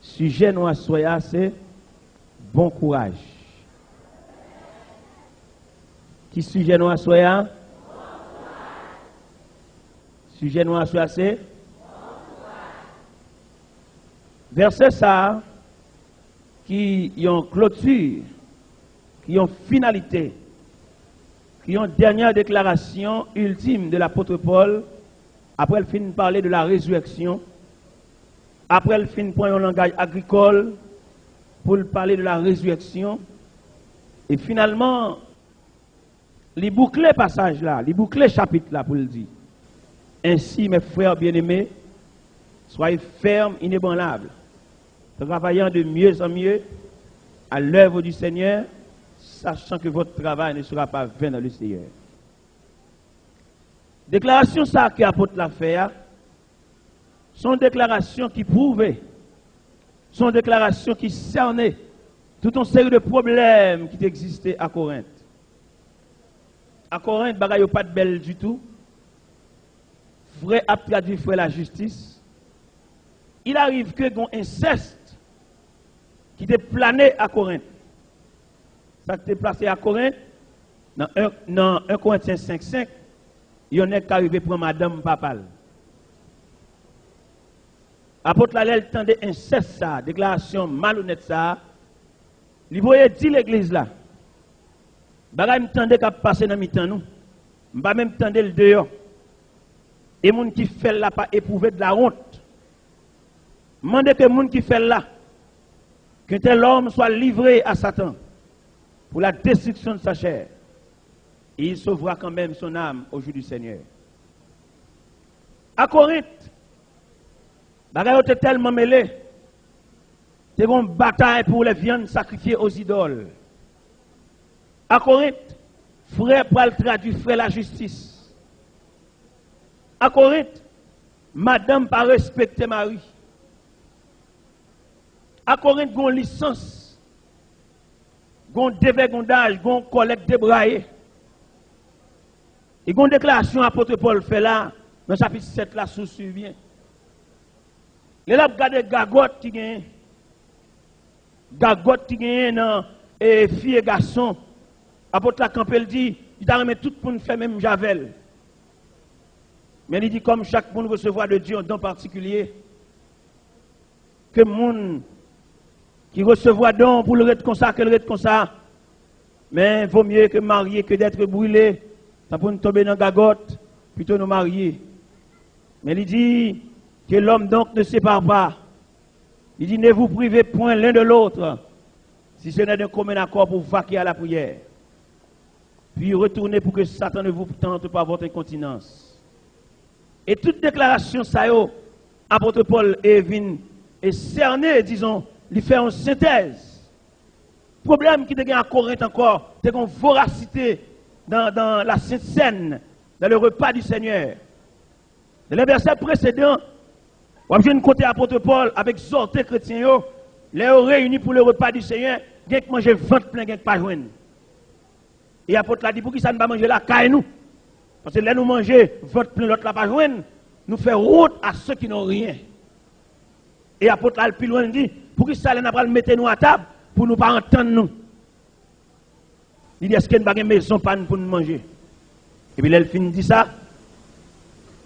Sujet nous à c'est bon courage. Qui sujet nous à sujet nous à c'est verset ça qui ont clôture, qui ont finalité, qui ont dernière déclaration ultime de l'apôtre Paul. Après, il finit de parler de la résurrection. Après, il finit de prendre un langage agricole pour parler de la résurrection. Et finalement, il boucle le passage là, il boucle le chapitre là pour le dire. Ainsi, mes frères bien-aimés, soyez fermes, inébranlables, travaillant de mieux en mieux à l'œuvre du Seigneur, sachant que votre travail ne sera pas vain dans le Seigneur. Déclaration ça que l'apôtre l'a fait, sont déclarations qui prouvaient, sont déclarations qui cernaient toute une série de problèmes qui existaient à Corinthe. À Corinthe, bagaille pas de belle du tout. Frère a traduit frère la justice. Il arrive que un inceste qui était plané à Corinthe. Ça qui était placé à Corinthe, dans 1 Corinthiens 5,5, il y en a qui arrivé pour madame papal. Apôtre Lalel tendait inceste ça, déclaration malhonnête ça. Il voyait dire l'église là. Bagay m'tendait qu'à passer dans mi-temps nous. M'pa même tendait le dehors. Et moun qui fait là pas éprouver de la honte. Mandez que moun qui fait là que tel homme soit livré à Satan pour la destruction de sa chair. Et il sauvera quand même son âme au jour du Seigneur. À Corinthe, bagay était tellement mêlé. C'est une bataille pour les viandes sacrifiées aux idoles. À Corinthe, frère Paul traduit frère la justice. À Corinthe, madame pas respecter mari. À Corinthe, gon licence, gon dévergondage, gon collecte débraillé. Et gon déclaration apôtre Paul fait là, dans le chapitre 7 là, sous bien. Les là, regardez gagotte qui gagne. Gagotte qui gagne dans filles et garçons. Apôtre la Campbell dit, il a remis tout pour nous faire même Javel. Mais il dit comme chaque monde recevoir de Dieu un don particulier, que monde qui recevoir don pour le reste comme ça, que le reste comme ça, mais vaut mieux que marier que d'être brûlé, ça pour nous tomber dans la gagotte, plutôt nous marier. Mais il dit que l'homme donc ne sépare pas. Il dit ne vous privez point l'un de l'autre, si ce n'est d'un commun accord pour vaquer à la prière. Puis retournez pour que Satan ne vous tente par votre incontinence. Et toute déclaration, ça y est, apôtre Paul est cerné, disons, il fait une synthèse. Le problème qui est à Corinthe encore, c'est qu'on voracité dans la Sainte Seine, dans le repas du Seigneur. Dans les versets précédents, on a une côté apôtre Paul avec exhorté chrétiens, les réunis pour le repas du Seigneur, il y a qui manger ventre plein, il y a qui pas joindre. Et l'apôtre l'a dit, pour qui ça ne va manger là, caille nous. Parce que là, nous manger ventre plein, l'autre là pas joindre, nous fait route à ceux qui n'ont rien. Et l'apôtre là, le plus loin dit, pour qui ça n'a pas le mettre nous à table, pour nous pas entendre nous. Il dit, est-ce qu'il n'y a pas de maison pour nous manger? Et puis là, il finit dit ça,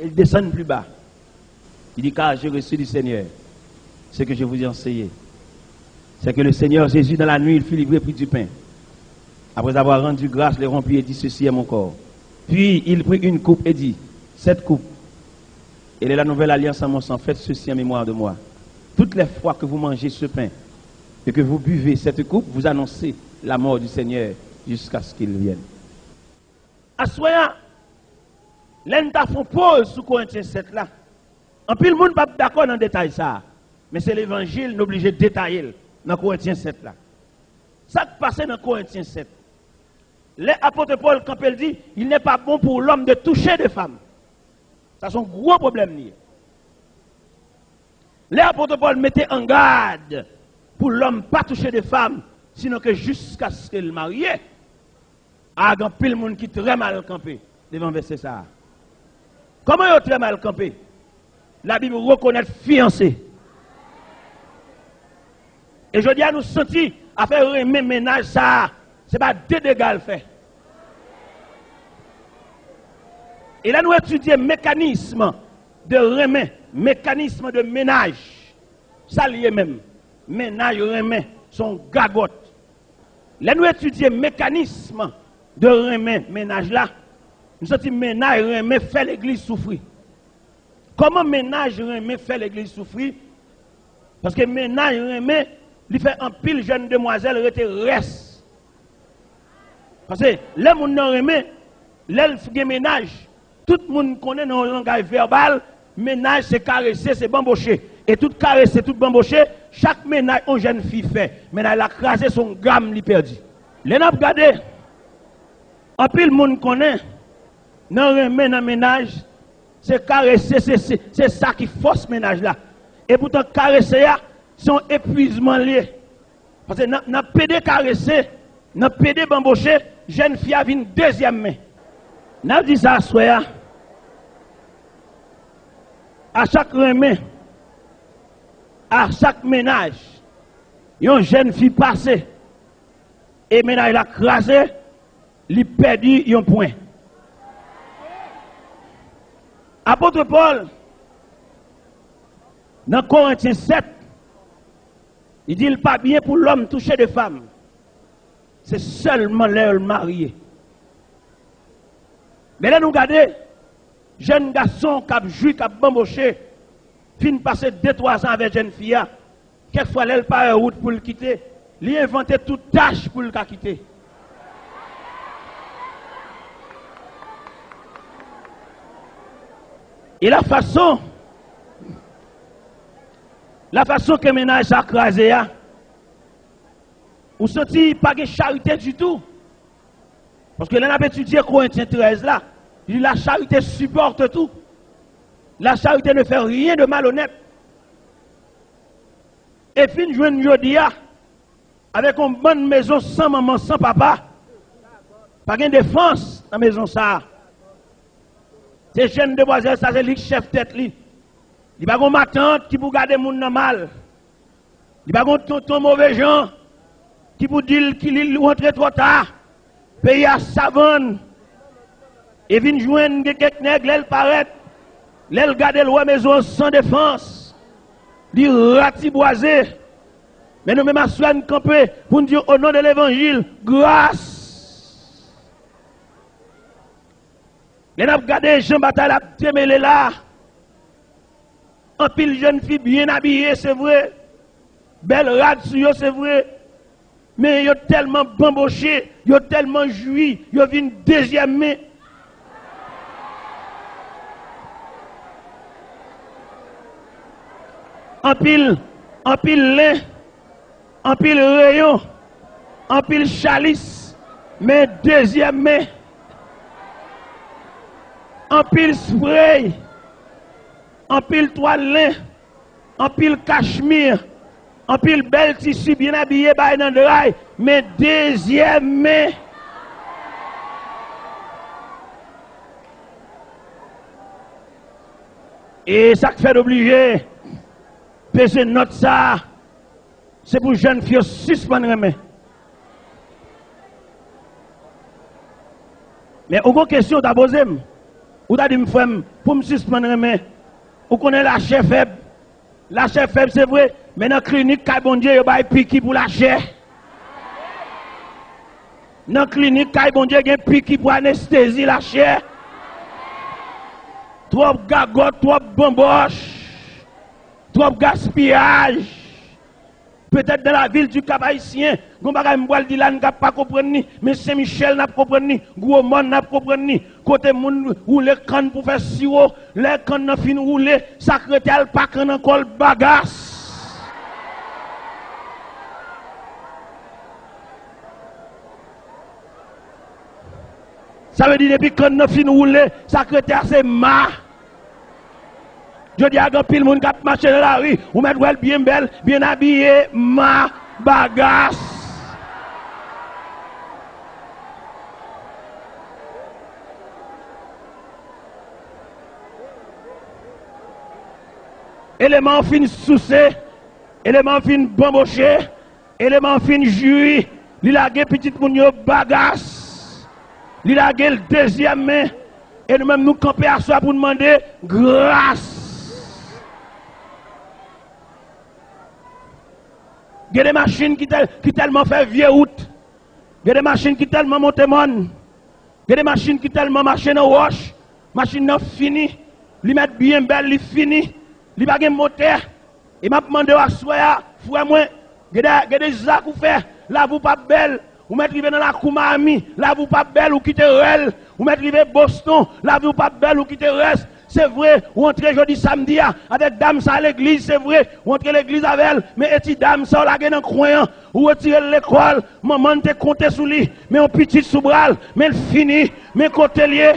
il descend plus bas. Il dit, car j'ai reçu du Seigneur ce que je vous ai enseigné. C'est que le Seigneur Jésus, dans la nuit, il fut livré, prit du pain. Après avoir rendu grâce, le rompit et dit, ceci est mon corps. Puis il prit une coupe et dit, cette coupe, elle est la nouvelle alliance en mon sang, faites ceci en mémoire de moi. Toutes les fois que vous mangez ce pain et que vous buvez cette coupe, vous annoncez la mort du Seigneur jusqu'à ce qu'il vienne. À soya, l'un font pause sous Corinthiens 7 là. En plus, le monde n'est pas d'accord dans le détail ça. Mais c'est l'évangile, nous obligé de détailler dans Corinthiens 7 là. Ça qui passe dans Corinthiens 7. L'apôtre Paul, quand il dit, il n'est pas bon pour l'homme de toucher des femmes. Ça, c'est un gros problème. L'apôtre Paul mettait en garde pour l'homme pas toucher des femmes, sinon que jusqu'à ce qu'il marie. Ah, il y a pile monde qui très mal campé devant verset ça. Comment il est très mal campé? La Bible reconnaît fiancé. Et je dis à nous sentir à faire remettre ménage ça, c'est pas deux dégâts le fait. Et là nous étudions le mécanisme de remet, mécanisme de ménage. Ça lié même. Ménage remet son gagote. Là nous étudions le mécanisme de remet ménage là. Nous sentons ménage remet fait l'église souffrir. Comment ménage remet fait l'église souffrir? Parce que ménage remet il fait un pile jeune demoiselle reste. Parce que les gens qui remet, les ménage, tout le monde connaît dans le langage verbal, ménage c'est caresser, c'est bambocher. Et tout caresser, tout bambocher, chaque ménage une jeune fille fait. Ménage a crasé son gamme, il perdu. Les gens regardez, en pile le monde connaît, dans le ménage, c'est caresser, c'est ça qui force le ménage là. Et pourtant caresser, son épuisement lié. Parce que dans PD caressé, dans PD bamboché, jeune fille a une deuxième main. N'a dit ça soir. À chaque remet, à chaque ménage, une jeune fille passée et ménage l'a crasé, il perdu un point. Apôtre Paul, dans Corinthiens 7, il dit il pas bien pour l'homme toucher de femmes. C'est seulement leur marié. Mais là, nous regardons, jeune garçon qui a joué, qui a bamboché, fin passer 2-3 ans avec jeune fille, quelquefois elle part en route pour le quitter, il a inventé toute tâche pour le quitter. Et la façon que le ménage a crasé, ou senti pas de charité du tout. Parce que là, on a étudié Corinthiens 13 là, il dit la charité supporte tout. La charité ne fait rien de malhonnête. Et fin de joindre Yodia, avec une bonne maison sans maman, sans papa, pas de défense dans la maison ça. Ces jeunes demoiselles, ça c'est le chef tête li. Il n'y a pas ma tante qui pour garder mon mal. Il n'y a pas tonton mauvais gens qui pour dire qu'il rentre trop tard. Pays à savane. Et vient joindre quelques nègres, elle paraît. Elle garde la maison sans défense. Il ratiboisé. Mais nous même à soigner camper pour nous dire au nom de l'évangile, grâce. Les n'a regardé Jean Bataille a démêlé là. En pile jeune fille bien habillée, c'est vrai. Belle rade sur eux, c'est vrai. Mais ils ont tellement bamboché, ils ont tellement joui, ils ont vu une deuxième main. En pile lin, en pile rayon, en pile chalice, mais deuxième main. En pile spray, en pile toile lin, en pile cachemire, en pile bel tissu bien habillé by Nandraï, mais deuxième main. Et ça fait d'obliger, peser note ça, c'est pour jeunes filles suspendre les mains. Mais aucune question à poser. Ou t'as dit, pour me suspendre les mains, ou connaît la chair faible. La chair faible, c'est vrai, mais dans la clinique, bon Dieu, il y a piqui pour la chair. Dans la clinique, bon Dieu, il y a piqui pour anesthésie la chair. Trop gagote, trop bamboche, trop gaspillage. Peut-être dans la ville du Cap Haïtien, on va dire là, n'a pas comprendre, mais Saint-Michel n'a pas comprendre, gros monde n'a pas comprendre, côté moun rouler canne pour faire sirop, les cannes n'a fin rouler, secrétaire pas canne encore bagasse. Ça veut dire depuis canne n'a fin rouler, secrétaire c'est ma. Je dis à grand pile moun qui marche dans la rue, ou mettre bien belle, bien habillé, ma bagasse. Élément fin soucé, élément fin bamboché, élément fin juillet, il a gagné petit moun yo bagasse. Il a gagné le deuxième main. Et nous-mêmes nous camper à soi pour demander grâce. Il y a des machines qui tellement fait vieux route. Il y a des machines qui tellement montent mon. Il y a des machines qui tellement marchent dans roche. Machine non fini. Li mettent bien belle, li fini. Li pas gen moteur. Et m'a demandé à soi, frère moi, il y a des zac ou fait, là vous pas belle. Ou mettre dans la Koumami, là vous pas belle ou quitter Rel. Ou mettre Boston, là vous pas belle ou quitter reste. C'est vrai, ou entrer jeudi samedi avec dame ça à l'église, c'est vrai, ou entrer l'église avec elle, mais et dame ça la dans croyant, ou retirer l'école, maman te compter sous lui, mais on petit sous bral, mais elle finit, mais côté lié.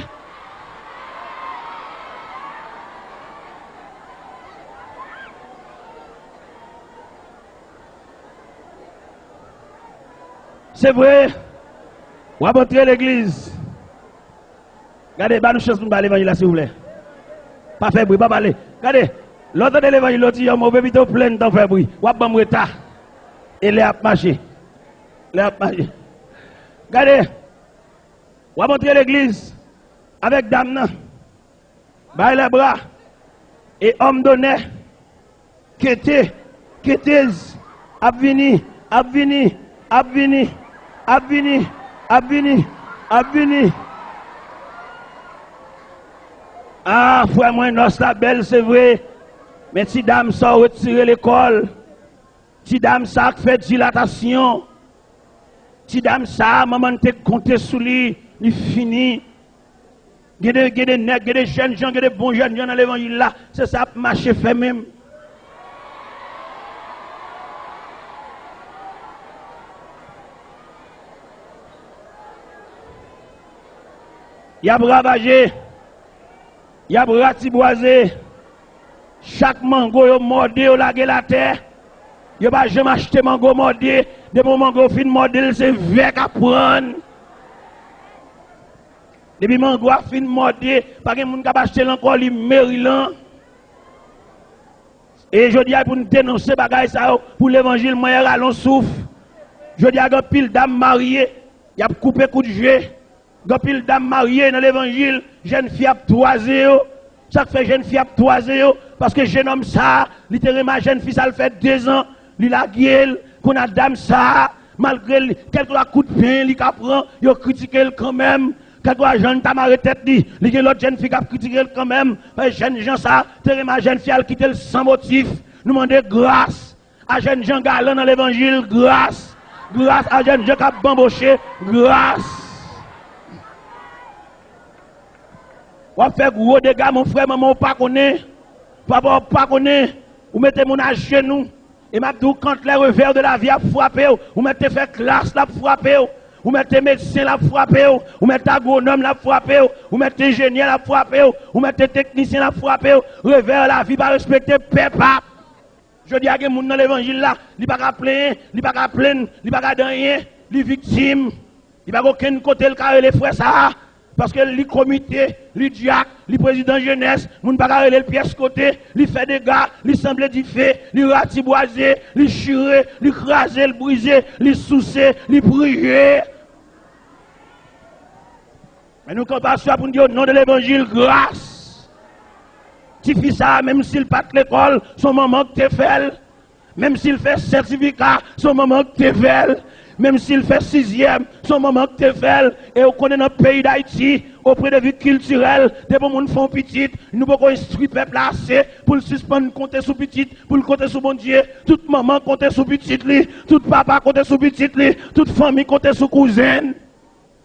C'est vrai, ou entrer l'église. Regardez, bah nous chance pour l'évangile là s'il vous plaît. Pas faire bruit, pas parler. Regardez, l'autre de l'évangile, l'autre dit, mauvais vite plein de temps faire bruit. Ou pas me retard. Et les a marché. Les a marché. Regardez, ou va montrer l'église avec dame, baille les bras, et homme donné, quêté, quêteuse, abvini, abvini, abvini, abvini, abvini, abvini. Ah, frère, moi, notre belle, c'est vrai. Mais si dame ça retirer l'école, si dame ça fait dilatation, si dame ça, maman te compté sous lui, il finit. Il y a des nègres, il y a des jeunes gens, il y a des bons jeunes gens dans l'évangile là. C'est ça, marcher fait même. Il y a bravagé. Il y a ratiboisé. Chaque mango yo mordé ou lagué la terre. Yo pas jamais acheté mango mordé. De mon mango fin mordé, c'est vec à prendre. Depuis mango a fin mordé, pas gen moun ka acheter encore li Maryland. Et je dis pour nous dénoncer bagay ça pour l'évangile moyen allons souffle. Je dis à pile dame mariée, y a coupé coup de jeu. Gopil dame mariée dans l'évangile, jeune fille a toisé. Ça fait jeune fille a toisé parce que jeune homme ça, littéralement jeune fille ça le fait 2 ans, il a gueule, qu'on a dame ça, malgré quelques coups de pain, il prend, il critique quand même. Quelques jeune t'a marre tête dit, il y a l'autre jeune fille qui a critiqué quand même. Jeune gens ça, littéralement jeune fille a quitté sans motif. Nous demandons grâce à jeune gens galant dans l'évangile, grâce. Grâce à jeune gens qui a bamboché, grâce. Ou fait gros dégâts, mon frère, maman, ou pas connaît. Papa, ou pas connaît. Ou mettez mon âge chez nous. Et m'a dit, quand les revers de la vie a frappé, ou mettez fait classe la frappé, ou mettez médecin la frappé, ou mettez agronome la frappé, ou mettez ingénieur la frappé, ou mettez technicien la frappé, revers la vie pas respecter peuple. Je dis à quelqu'un dans l'évangile là, il pas qu'à plaindre, il pas qu'à plaindre, il pas qu'à rien, il victime. Il pas aucun côté le carré les frères ça. Parce que le comité, le diacre, le président jeunesse, moun pas garder le pièce côté, il fait des gars, il semble du fait, il ratiboiser, il chirer, il craser, il briser, il sousser, il prier. Mais nous comptons pour nous dire au nom de l'évangile, grâce. Tu fais ça, même s'il pas de l'école, son maman que tu fais. Même s'il fait certificat, son maman que tu fais. Même s'il fait 6e, son moment que tu fais, et on connaît notre pays d'Haïti, auprès de vie culturelle, des bons gens font petit, nous pouvons instruire le peuple assez pour le suspendre, compter sous petit, pour le compter sous bon Dieu, toute maman compter sous petit, tout papa compter sous petit, toute famille compter sous cousine.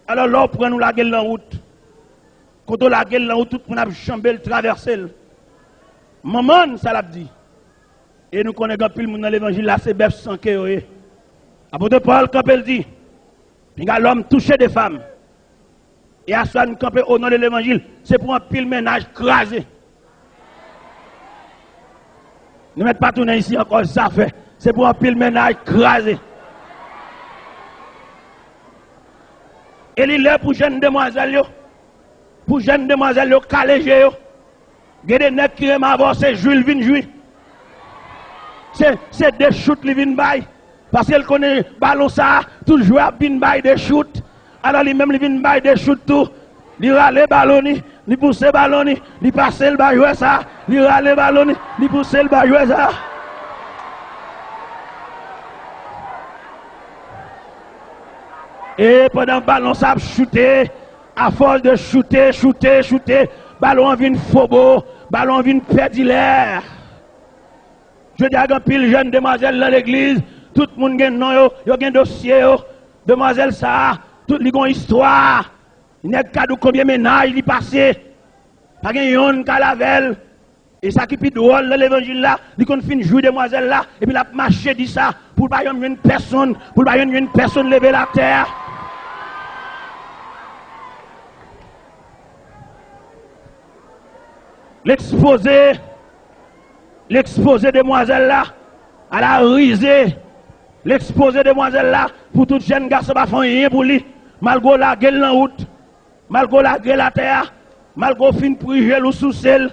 Alors là, on prend nous la gueule en route. Quand on la gueule en route, tout le monde a chambé, traversé. Maman, ça l'a dit. Et nous connaissons plus le monde dans l'évangile, là, c'est bœuf sans que Apôtre Paul, quand il dit, l'homme touché des femmes, et à soi nous camper au nom de l'évangile, c'est pour un pile ménage crasé. Ne mettez pas tout ici encore, ça fait. C'est pour un pile ménage crasé. Et il est pour jeunes demoiselles, pour jeunes demoiselles, calégées, il y a des nègres qui aiment avoir, c'est Jules vin jouer. C'est des chutes qui viennent bailler. Parce qu'elle connaît ballon ça, tout joueur bin bay des shoot. Alors lui-même, il vient bay des shoot tout. Il râle ballon, il pousse ballon, il passe le bas jouer ça. Il râle ballon, il pousse le bas jouer ça. Et pendant que le ballon ça shooté, à force de shooter, ballon vient faux, ballon vient perdre l'air. Je dis à un pile jeune demoiselle dans l'église, tout le monde a un nom, il y a un dossier, demoiselle ça, tout le monde a une histoire. Il n'y a pas de combien de ménages il passé. Pas de yon calavel. Et ça qui est plus drôle dans l'évangile là, il qu'on fin jouer demoiselle là, et puis la marché dit ça, pour pas une personne, lever la terre. L'exposé demoiselle là, elle a risé. L'exposé demoiselle là, pour tout jeune garçon, pas faire rien pour lui. Malgré la gueule en route, malgré la gueule à terre, malgré fin prier ou sous celle,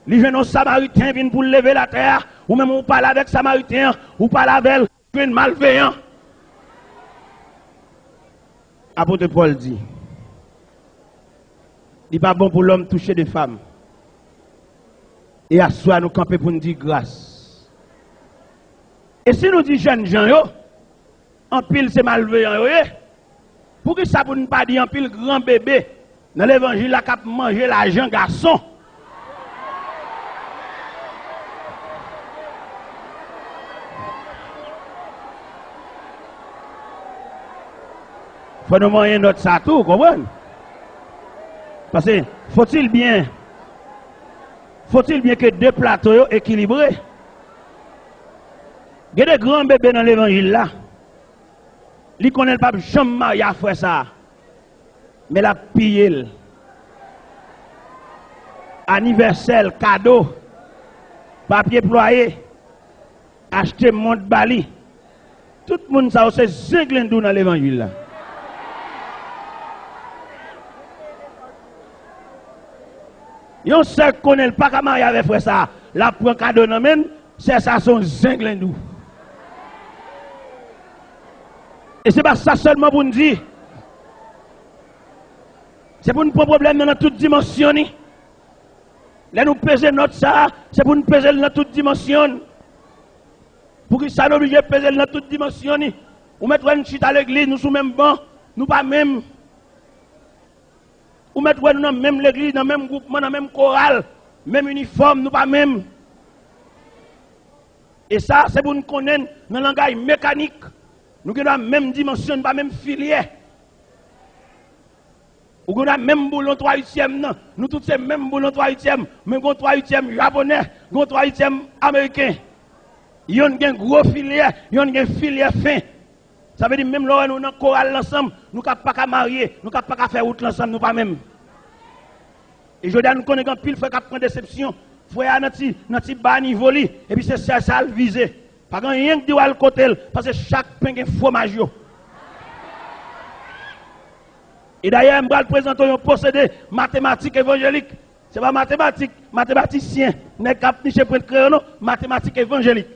les jeunes samaritains viennent pour lever la terre, ou même on parle avec samaritain, ou parle avec un malveillant. Apôtre Paul dit, il n'est pas bon pour l'homme toucher des femmes. Et à soi nous camper pour nous dire grâce. Et si nous disons jeunes gens, en pile c'est malveillant, pour que ça pour ne pas dire en pile grand bébé, dans l'évangile, la cap manger l'argent garçon. Faut nous manger notre satou, comprenez? Parce que faut-il bien que deux plateaux soient équilibrés? Il y a des grands bébés dans l'évangile là. Ils ne connaissent pas jamais marié à faire ça. Mais la pillé. Anniversaire, cadeau, papier ployé, acheter montre bali. Tout le monde ça c'est zinglendou dans l'évangile là. Yon se connaît pas comment il avait fait ça. La prend cadeau dans même, c'est ça son zinglendou. Et c'est pas ça seulement pour nous dire. C'est pour nous prendre problème dans toute dimension. Là nous peser notre ça, c'est pour nous peser dans toute dimension. Pour que ça nous oblige de peser dans toute dimension. Ou mettre une chute à l'église, nous sommes même bon, nous pas même. Ou mettre nous dans même l'église, dans même groupement, dans même chorale, même uniforme, nous pas même. Et ça, c'est pour nous connaître dans le langage mécanique. Nous avons la même dimension, pas même filière. Nous avons la même boulon 3/8e. Nous tous ces mêmes boulon 3/8e. Même 3/8e japonais, 3/8e américain. Ils ont un gros filière, ils ont une filière fin. Ça veut dire même là nous dans chorale ensemble, nous ne pouvons pas marier, nous ne pouvons pas faire route ensemble, nous pas même. Et je dis à nous connaissons pile frère qui prend déception. Frère dans petit bas niveau et puis c'est ça le viser. Pas rien que dire à côté parce que chaque pain est fromage. Et d'ailleurs, je vais présenter un procédé mathématique évangélique. Ce n'est pas mathématique, mathématicien. N'est pas niché pour le crayon, mathématique évangélique.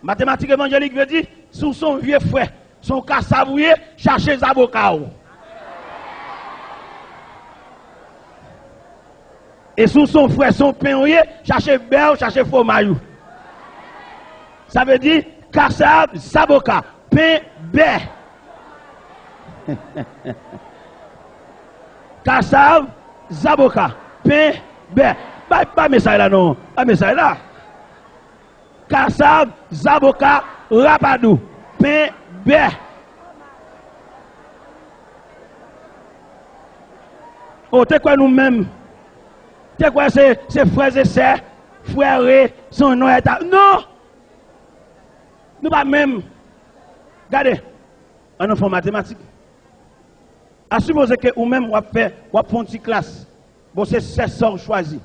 Mathématique évangélique veut dire, sous son vieux frère, son cas savouillé, chercher les avocats. Et sous son frère, son pain, chercher beurre, chercher fromage. Ça veut dire, Kassav, Zaboka, pain, beurre. Kassav, Zaboka, pain, beurre. Pas message là, non. Pas message là. Kassav, Zaboka, Rapadou, pain, beurre. Oh, t'es quoi nous-mêmes? T'es quoi ces frères et sœurs, frères, son nom est à... Non! Nous pas même. Regardez, un enfant mathématique. À supposer que ou même on fait une petite classe. Bon, c'est ça choisi.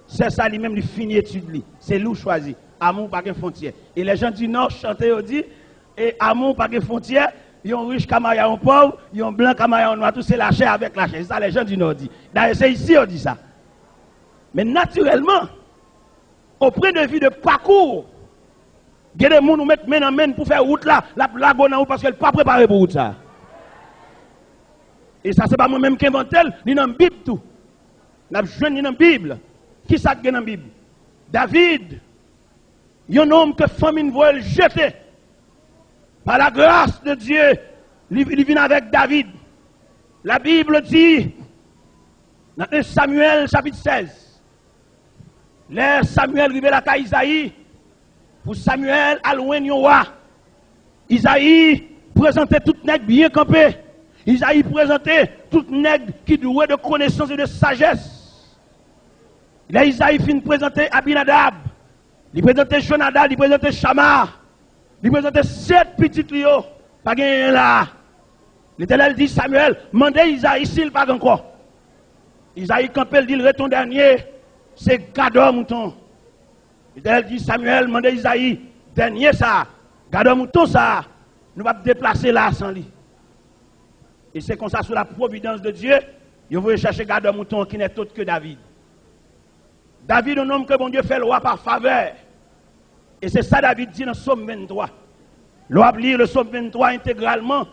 C'est ça lui-même lui finit étude. C'est lui choisi. Amour pas de frontière. Et les gens du Nord chantent et disent et amour pas de frontière. Ils ont riche comme ils ont pauvre, ils ont blanc comme ils ont noir, tout c'est la chair avec la chair. C'est ça les gens du Nord disent. D'ailleurs, c'est ici on dit ça. Mais naturellement, au point de vue de parcours, Il y a des gens qui mettent main en main pour faire route là, la lago dans parce qu'elle n'est pas préparée pour route ça. Et ça, c'est pas moi-même qui invente, ni dans la Bible tout. Nous avons ni dans la Bible. Qui ça qui est dans la Bible? David, un homme que famine voit jeter. Par la grâce de Dieu, il vient avec David. La Bible dit, dans 1 Samuel chapitre 16, l'air Samuel arrive à la Isaïe, pour Samuel à loin de roi. Isaïe présentait tout nègre bien campé. Isaïe présentait tout nègre qui doué de connaissance et de sagesse. Là, Isaïe finit présenter Abinadab, il présentait Jonadab, il présentait Shama, il présentait 7 petits lios, pas gagné là. L'Éternel dit Samuel, mandez Isaïe s'il pas encore. Isaïe campé, dit le ton dernier, c'est Gador mouton. L'Éternel dit Samuel, mandez Isaïe, dernier ça, Gador mouton ça, nous va déplacer là sans lui. Et c'est comme ça, sous la providence de Dieu, il veut chercher Gador mouton qui n'est autre que David. David, un homme que bon Dieu fait loi par faveur. Et c'est ça David dit dans le psaume 23. L'on va lire le psaume 23 intégralement.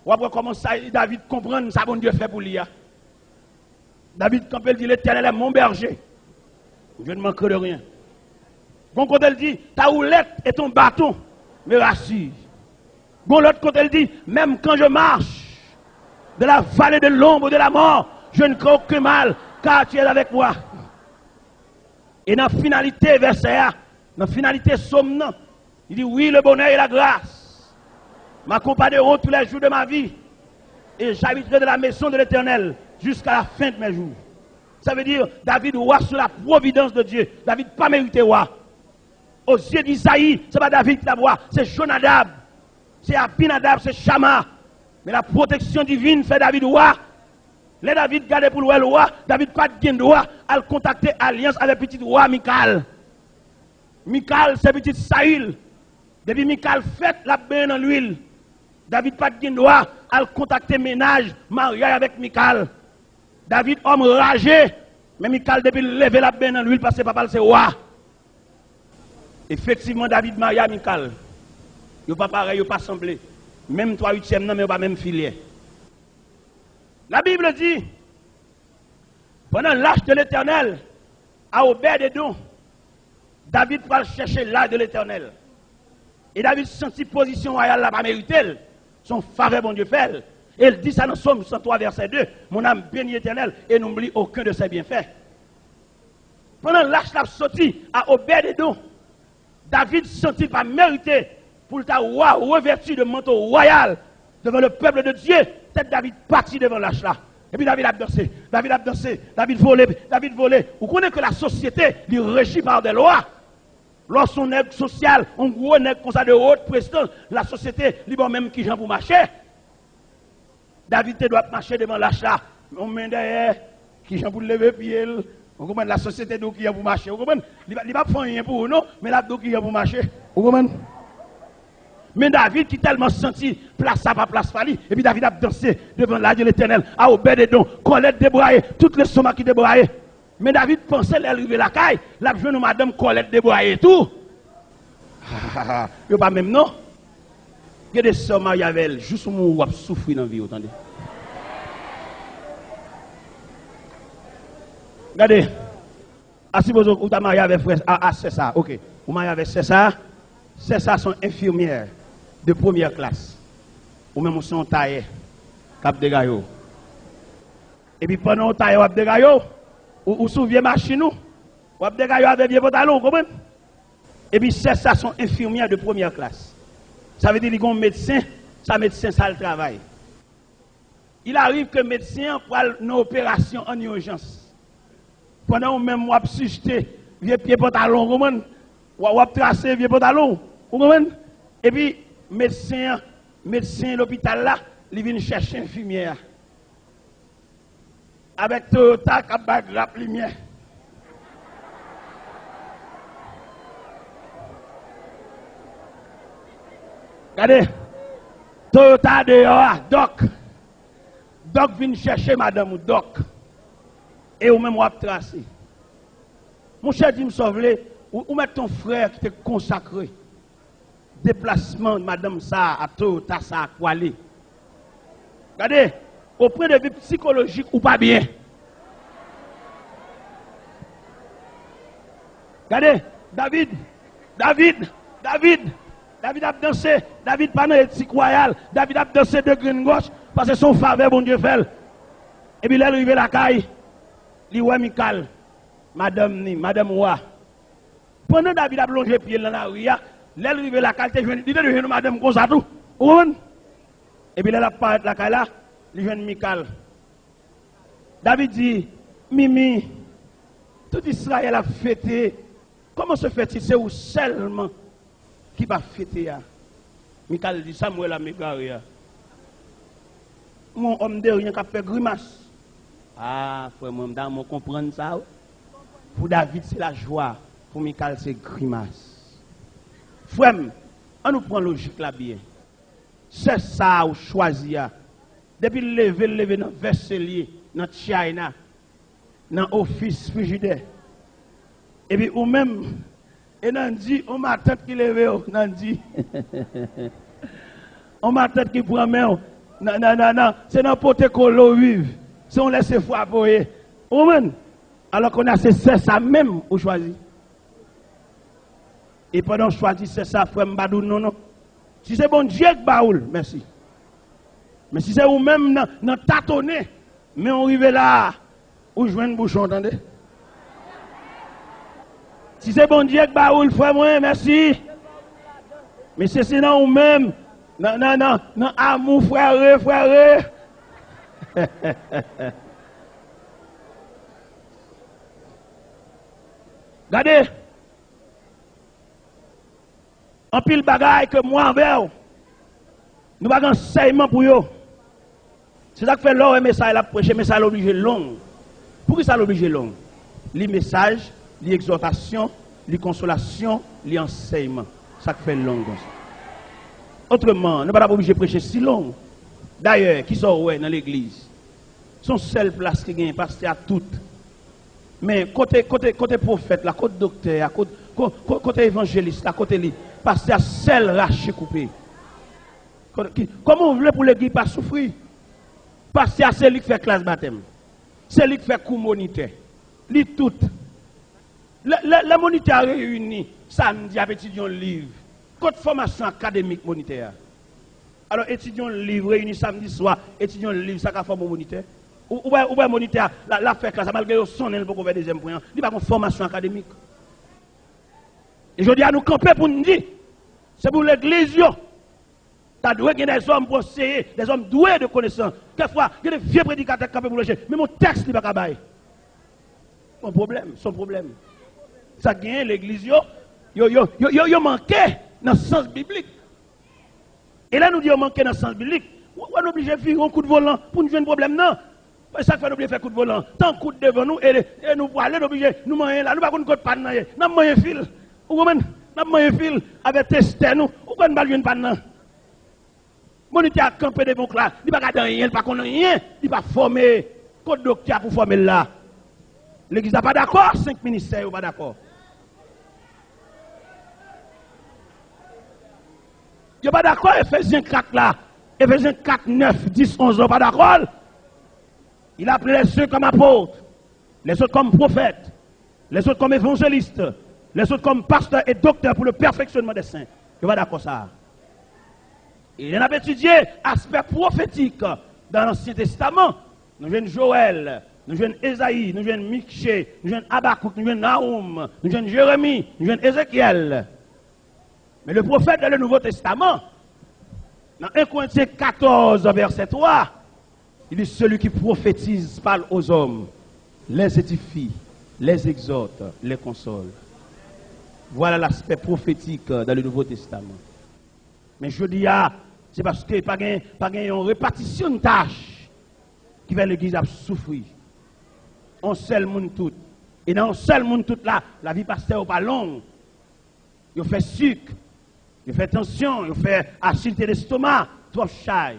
On va comment ça, David comprendre ça bon Dieu fait pour lui. David, quand il dit l'Éternel est mon berger, je ne manquerai de rien. Bon, quand elle dit ta houlette et ton bâton me rassurent. Bon, l'autre côté elle dit même quand je marche de la vallée de l'ombre de la mort, je ne crains aucun mal, car tu es avec moi. Et dans la finalité, verset 1, dans la finalité somme, il dit oui, le bonheur et la grâce m'accompagneront tous les jours de ma vie, et j'habiterai dans la maison de l'Éternel jusqu'à la fin de mes jours. Ça veut dire, David roi sous la providence de Dieu. David pas mérité roi. Aux yeux d'Isaïe, ce n'est pas David qui la voix, c'est Jonadab, c'est Abinadab, c'est Shama. Mais la protection divine fait David roi. Les David gardé pour le roi, David pas de droit à contacter alliance avec petit roi Michal. Michal, c'est petit Saül. Depuis Michal fait la bain dans l'huile. David pas de droit à contacter ménage, mariage avec Michal. David, homme ragé, mais Michal depuis lever la bain dans l'huile parce que papa c'est roi. Effectivement, David marie à Michal. Il n'est pas pareil, il n'est pas semblé. Même 3/8e, non, mais il pas même filière. La Bible dit, pendant l'âge de l'Éternel, à Obed-Edom, David va chercher l'âge de l'Éternel. Et David sentit position royale là-bas méritée, son faveur, bon Dieu fait. Et il dit ça dans Somme 103, verset 2, mon âme bénit l'Éternel et n'oublie aucun de ses bienfaits. Pendant l'âge l'a sorti à Obed-Edom, David sentit pas mérité pour le roi revêtu de manteau royal devant le peuple de Dieu. Peut-être David parti devant l'âge là. Et puis David a dansé, David volé. Vous connaissez que la société est régie par des lois. Lorsqu'on est social, on gros nègre comme ça de haute présidence, la société, libre même qui j'en pour marcher. David doit marcher devant l'âge là. On met derrière, qui j'en pour lever pied. Vous comprenez, la société d'où qui est pour marcher. Vous comprenez, il ne va pas faire rien pour vous, non, mais là d'où qui est pour marcher. Vous comprenez? Mais David qui tellement senti place à pas place fali, et puis David a dansé devant l'âge de l'Éternel, à Obed-Edom, Colette débraillée, toutes les sommats qui débraillées. Mais David pensait l'arriver la caille, la jeune madame Colette débraillée tout. Il pas même non. Il y a des sommats avec elle, juste où on souffrir dans la vie, attendez. Regardez, si vous avez marié avec frère, c'est ça, ok. Vous mariez avec c'est ça sont infirmières de première classe. Ou même son taille, cap de gaillot. Et puis pendant on taille, cap de gaillot, ou sous vieille machine, ou cap de gaillot avec vieux pantalon, vous comprenez? Et puis c'est ça sont infirmières de première classe. Ça veut dire qu'ils ont un médecin, ça médecin ça le travail. Il arrive que le médecin prend une opération en urgence. Pendant même on suscité vieux pied pantalon, vous comprenez? Ou tracer vieux pantalon, vous comprenez? Et puis médecin l'hôpital là, il vient chercher infirmière. Avec Toyota qui a grappe lumière. Regardez, Toyota dehors, Doc vient chercher madame Doc. Et ou même ou tracer. Mon cher dit me sauver, ou mettre ton frère qui t'est consacré. déplacement de madame ça, à tout, à ça, à quoi aller. Regardez, au point de vue psychologique ou pas bien. Regardez, David a dansé, David pas dans l'éthique royale, David a dansé de green gauche, parce que son faveur, bon Dieu fait. Et puis là, il arrive à la caille, il voit Michael, madame Roi. Pendant David a plongé pied dans la rue, là, il arrive à la caille, il devient madame comme ça tout. Et puis là, il apparaît la caille là, il vient Michael. David dit, Mimi, tout Israël a fêté. Comment se fait-il? C'est où seulement qui va fêter? Michael dit, Samuel a mégaré. Mon homme de rien qui a fait grimace. Ah, frère, moi, je comprends ça. Pour David, c'est la joie. Pour Michael, c'est grimace. Frère, on nous prend logique là bien. C'est ça ou choisi. Depuis lever dans Verselier, dans China, dans l'office frigidaire. Et puis, ou même, et on dit, on m'a tête qui lève, on dit. On m'a tête qui prend main. Non, c'est n'importe quoi l'eau vive. Si on laisse frapper. Alors qu'on a c'est ça même ou choisi. Et pendant que choisi c'est ça, frère Mbadou, non. Si c'est bon Dieu qui baoule, merci. Mais si c'est vous-même dans tâtonner, mais on arrive là, où je viens de bouchon, entendez? Si c'est bon Dieu qui baoule, frère, moi, merci. Mais c'est sinon vous-même, non, amour, frère. Regardez, en pile bagaille que moi envers, nous avons un enseignement pour eux. C'est ça que fait l'or et message la prêcher, mais ça l'oblige long. Pourquoi ça l'oblige long? Les messages, les exhortations, les consolations, les enseignements. Ça fait long. Autrement, nous ne sommes pas obligés de prêcher si long. D'ailleurs, qui sont dans l'église, son seule place qui gagne, parce qu'il y a toutes. Mais côté prophète, là, côté docteur, côté évangéliste, là, côté lui, parce qu'il y a seul raché coupé. Comment on veut pour l'église pas souffrir? Parce qu'il y a celui qui fait classe baptême, celui qui fait coup moniteur, lui tout. Les moniteurs réunis, samedi, avec étudiants livre, côté formation académique moniteur. Alors, étudiants livre réunis samedi soir, étudiants livre, ça va former moniteur. Ou bien moniteur, la fait classe, malgré son elle pour faire deuxième point, il n'y a pas de formation académique. Et je dis à nous camper pour nous dire, c'est pour l'église, tu dois avoir des hommes conseillers, des hommes doués de connaissances. Quelquefois, il y a des vieux prédicateurs qui peuvent lâcher, mais mon texte n'est pas capable. Son problème. Ça gagne l'église, yo manqué dans le sens biblique. Et là, nous disons manqué dans le sens biblique. On est obligé de faire un coup de volant pour nous jouer un problème, non? Ça fait oublier faire coup de volant. Tant coup devant nous et nous pour aller obligé nous manger là, nous pas qu'on code pas nan. N'a manger fil. Ou comment? N'a manger fil avec tester nous. Ou qu'on pas une panne. Moniteur camper devant là, il pas garder rien, il pas connaît rien, il pas former code docteur pour former là. L'église n'a pas d'accord, 5 ministères pas d'accord. Il pas d'accord Ephésiens 4 là. Ephésiens 4 9 10 11 pas d'accord. Il a appelé les uns comme apôtres, les autres comme prophètes, les autres comme évangélistes, les autres comme pasteurs et docteurs pour le perfectionnement des saints. Je vais d'accord ça. Il en a étudié aspect prophétique dans l'Ancien Testament. Nous jouons Joël, nous jouons Ésaïe, nous jouons Michée, nous jouons Habakkuk, nous jouons Naoum, nous jouons Jérémie, nous jouons Ézéchiel. Mais le prophète dans le Nouveau Testament, dans 1 Corinthiens 14, verset 3, il dit celui qui prophétise parle aux hommes, les édifie, les exhorte, les console. Voilà l'aspect prophétique dans le Nouveau Testament. Mais je dis, c'est parce que pas une répartition de tâches qui va l'église à souffrir. On seul monde tout. Et dans un seul monde tout là, la vie pasteur pas longue. Il fait sucre, il fait tension, il fait acidité d'estomac, trop charge.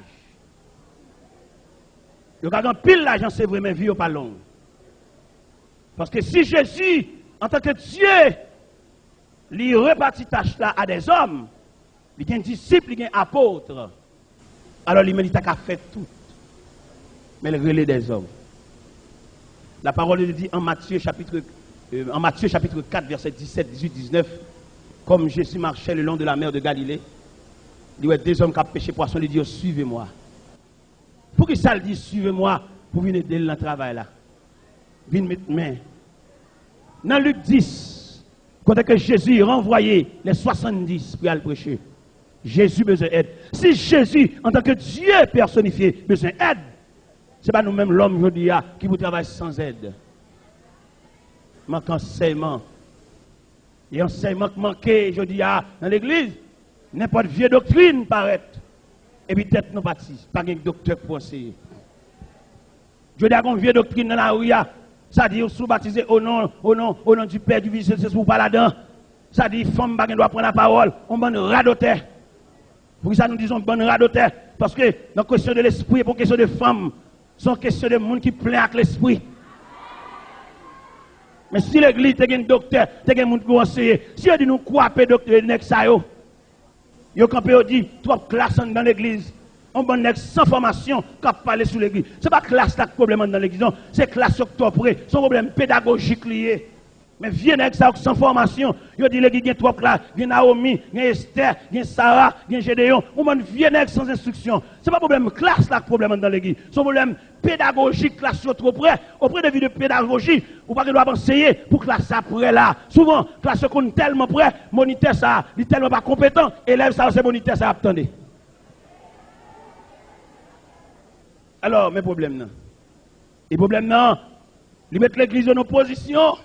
Il y a pile l'argent, c'est vrai, mais vie n'est pas longue. Parce que si Jésus, en tant que Dieu, lui répartit tâche là à des hommes, il y a un disciple, il y a un apôtre. Alors l'humanité a fait tout. Mais le relais des hommes. La parole de Dieu dit en Matthieu chapitre 4, verset 17, 18, 19, comme Jésus marchait le long de la mer de Galilée, il y a des hommes qui ont pêché poisson, il dit suivez-moi. Pour que ça le dit suivez-moi, pour venir aider dans le travail là. Venez mettre main. Dans Luc 10, quand que Jésus renvoyé les 70 pour aller prêcher, Jésus besoin d'aide. Si Jésus, en tant que Dieu personnifié, besoin d'aide, ce n'est pas nous-mêmes l'homme aujourd'hui qui vous travaille sans aide. Manque enseignement. Et enseignement qui manque aujourd'hui dans l'église, n'importe vieille doctrine paraît. Et puis tête nous baptise, pas un docteur pour enseigner. Je dis à une vieille doctrine dans la rue, ça dit sous baptisé au nom du Père, du Fils, c'est pour pas là-dedans. Ça dit femme pas doit prendre la parole, on bonne radoter. Pour ça nous disons bonne radoter parce que dans la question de l'esprit, pour question de femme, c'est question de monde qui plaît avec l'esprit. Mais si l'église est un docteur, c'est un monde qui conseille. Si on dit nous quoi docteur nek ça yo. Yo campé dit trois classes dans l'église. On bon nek sans formation qui parler sur l'église. C'est pas classe là problème dans l'église, c'est classe octobrée, son problème pédagogique lié. Mais viens avec ça sans formation, yo dit l'église gen trois classes, gen Naomi, gen Esther, gen Sarah, gen Gédéon. On bon viens avec sans instruction. C'est pas problème classe là problème dans l'église. Son problème pédagogique classe trop près, auprès de vie de pédagogie, ou pas que doit enseigner pour classe après là. Souvent classe qu'on tellement près, moniteur ça, il tellement pas compétent, élève ça c'est moniteur ça attendez. Alors, mes problèmes non. Les problèmes non, ils mettent l'église en opposition.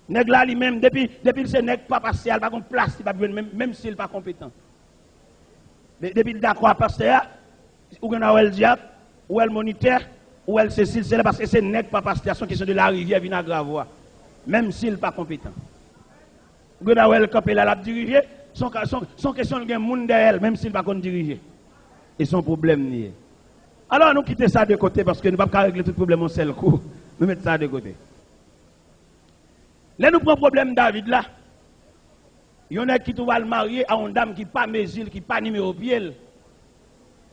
Nèg là lui-même depuis c'est nèg pas pasteur, pas contre place, pas même s'il pas compétent. Depuis d'accord pasteur, ou qu'on a le diable, ou le moniteur, ou elle Cécile, c'est parce que c'est nèg pas pasteur, son question de la rivière vient à Gravois, même s'il pas compétent. Ou qu'on a le camper là la diriger, son question de monde derrière même s'il pas contre diriger. Et son problème nié. Alors nous quittons ça de côté parce que nous ne pouvons pas régler tout le problème en seul coup. Nous mettons ça de côté. Là, nous prenons le problème David là. Il y en a qui va le marier à une dame qui n'est pas mesure, qui n'est pas numéro pied.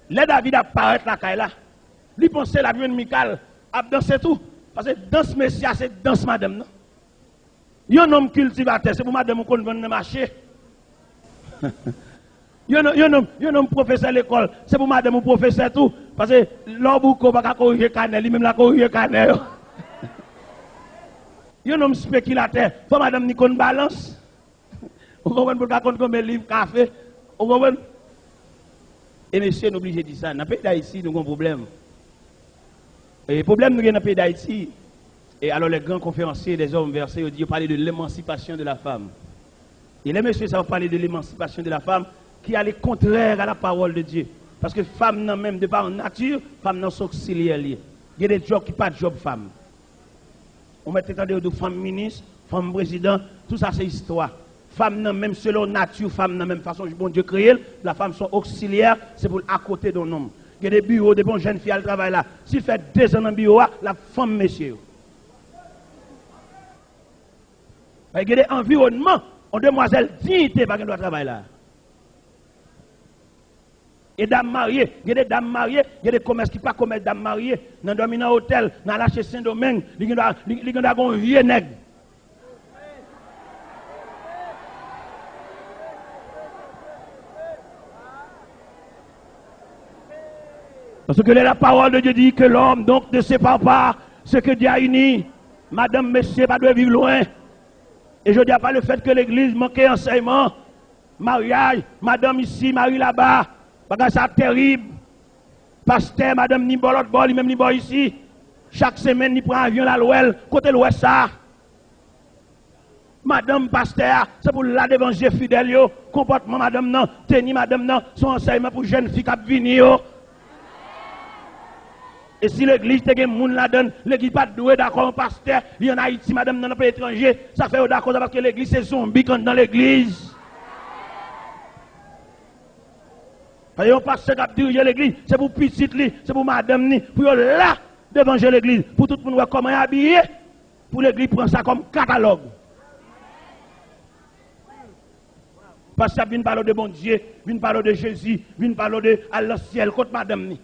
Là, David apparaît là. Lui pense la vie de Michal, a dansé tout. Parce que danse messie, c'est danse madame. Non? Il y a un homme cultivateur, c'est pour madame qu'on vend dans le marché. Il y a un homme professeur à l'école, c'est pour madame ou professeur tout. Parce que l'homme ne peut pas corriger canel, lui-même la corriger canel. Il y a un homme spéculateur, il faut madame ni qu'on balance. Vous comprenez pour qu'on comme livre café. Vous comprenez? Et monsieur, nous obligé de dire ça. Dans le pays d'Haïti, nous avons un problème. Et le problème, nous avons dans le pays d'Haïti. Et alors, les grands conférenciers des hommes versés, ils parlent de l'émancipation de la femme. Et les messieurs, ça va parler de l'émancipation de la femme qui est contraire à la parole de Dieu. Parce que femme, non, même de par nature, femme, non, sont auxiliaires. Il y a des jobs qui ne sont pas de job femme. On met de femmes ministres, femmes présidents, tout ça c'est histoire. Femmes, non, même selon nature, femmes, non, même façon, bon Dieu créé, la femme sont auxiliaires, c'est pour à côté d'un homme. Il y a des bureaux, des bonnes jeunes filles, elles travaillent là. S'il fait 2 ans dans le bureau, la femme, monsieur. Il y a des environnements, on demoiselle dignité, parce qu'elle doit travailler là. Et dames mariées, il y a des dames mariées, il y a des commerces qui ne sont pas commerce dames mariées. Dans un hôtel, dans la chez Saint-Domingue, il y a un vieux nègre. Parce que la parole de Dieu dit que l'homme donc ne sépare pas ce que Dieu a uni. Madame, monsieur, pas de vivre loin. Et je ne dis pas le fait que l'église manque d'enseignement. Mariage, madame ici, Marie là-bas. Parce que c'est terrible. Pasteur, madame, ni bon l'autre bord, ni même ni bon ici. Chaque semaine, il prend un avion à l'ouest, côté l'ouest ça. Madame pasteur, c'est pour la d'évangile fidèle, comportement madame non, tenir madame non, son enseignement pour jeunes filles qui viennent. Et si l'église te gen moun la donne, l'église pas doué d'accord un pasteur, il y en a Haïti, madame dans le pays étranger, ça fait d'accord parce que l'église c'est zombie quand dans l'église. Parce que un pasteur qui dirige l'église, c'est pour petit li, c'est pour madame ni, pour là devant l'église, pour tout le monde voir comment habillé, pour l'église prendre ça comme catalogue. Parce que vient parler de bon Dieu, vient parler de Jésus, vient parler de Allah ciel, contre madame ni.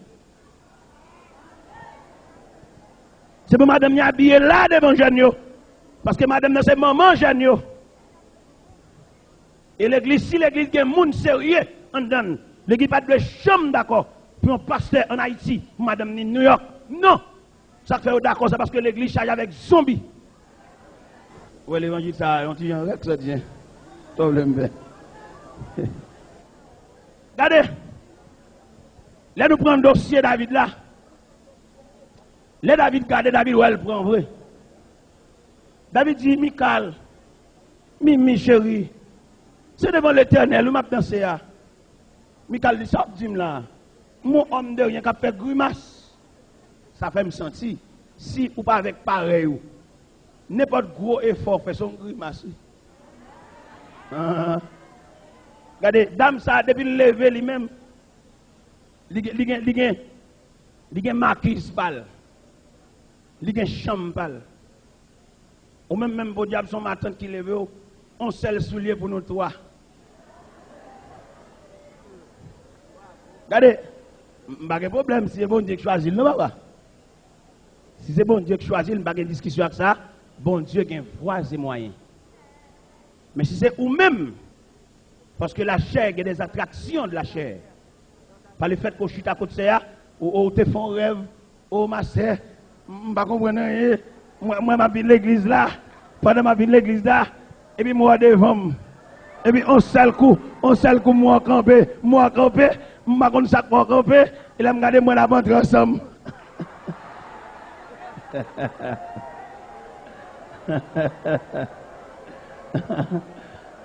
C'est pour madame ni habillée là devant jeune. Parce que madame c'est maman jeune. Et l'église, si l'église est un monde sérieux, on donne. L'église pas de chambre d'accord pour un pasteur en Haïti, madame ni New York. Non! Ça fait d'accord, c'est parce que l'église charge avec zombies. Ouais, l'évangile, ça, on dit, ça dit, problème. Regardez, là nous prenons le dossier David là. Là David garde David où elle prend vrai. David dit, Michal, Mimi chérie, c'est devant l'Éternel, où m'a dansé là. Michal dit, ça dit là, mon homme de rien qui a fait grimace. Ça fait me sentir, si ou pas avec pareil, n'importe gros effort fait son grimace. Regardez, dame ça, depuis le lever lui-même, il y a marquise pâle, il y a chambre pâle. Ou même pour diable son matin qui lève, on seul soulier pour nous trois. Regardez, pas de problème si c'est bon Dieu qui choisit, non papa? Si c'est bon Dieu qui choisit, il n'y a pas de discussion avec ça. Bon Dieu qui a voie et moyens. Mais si c'est ou même, parce que la chair, il y a des attractions de la chair. Par le fait qu'on chute à côté de ça, ou te font rêve, ou ma soeur, je ne comprends pas, moi je vis l'église là, pendant que je vis l'église là, et puis moi devant, et puis on seul coup, moi camper, je ne sais pas ça pour camper, et là je regarde moi la bande ensemble.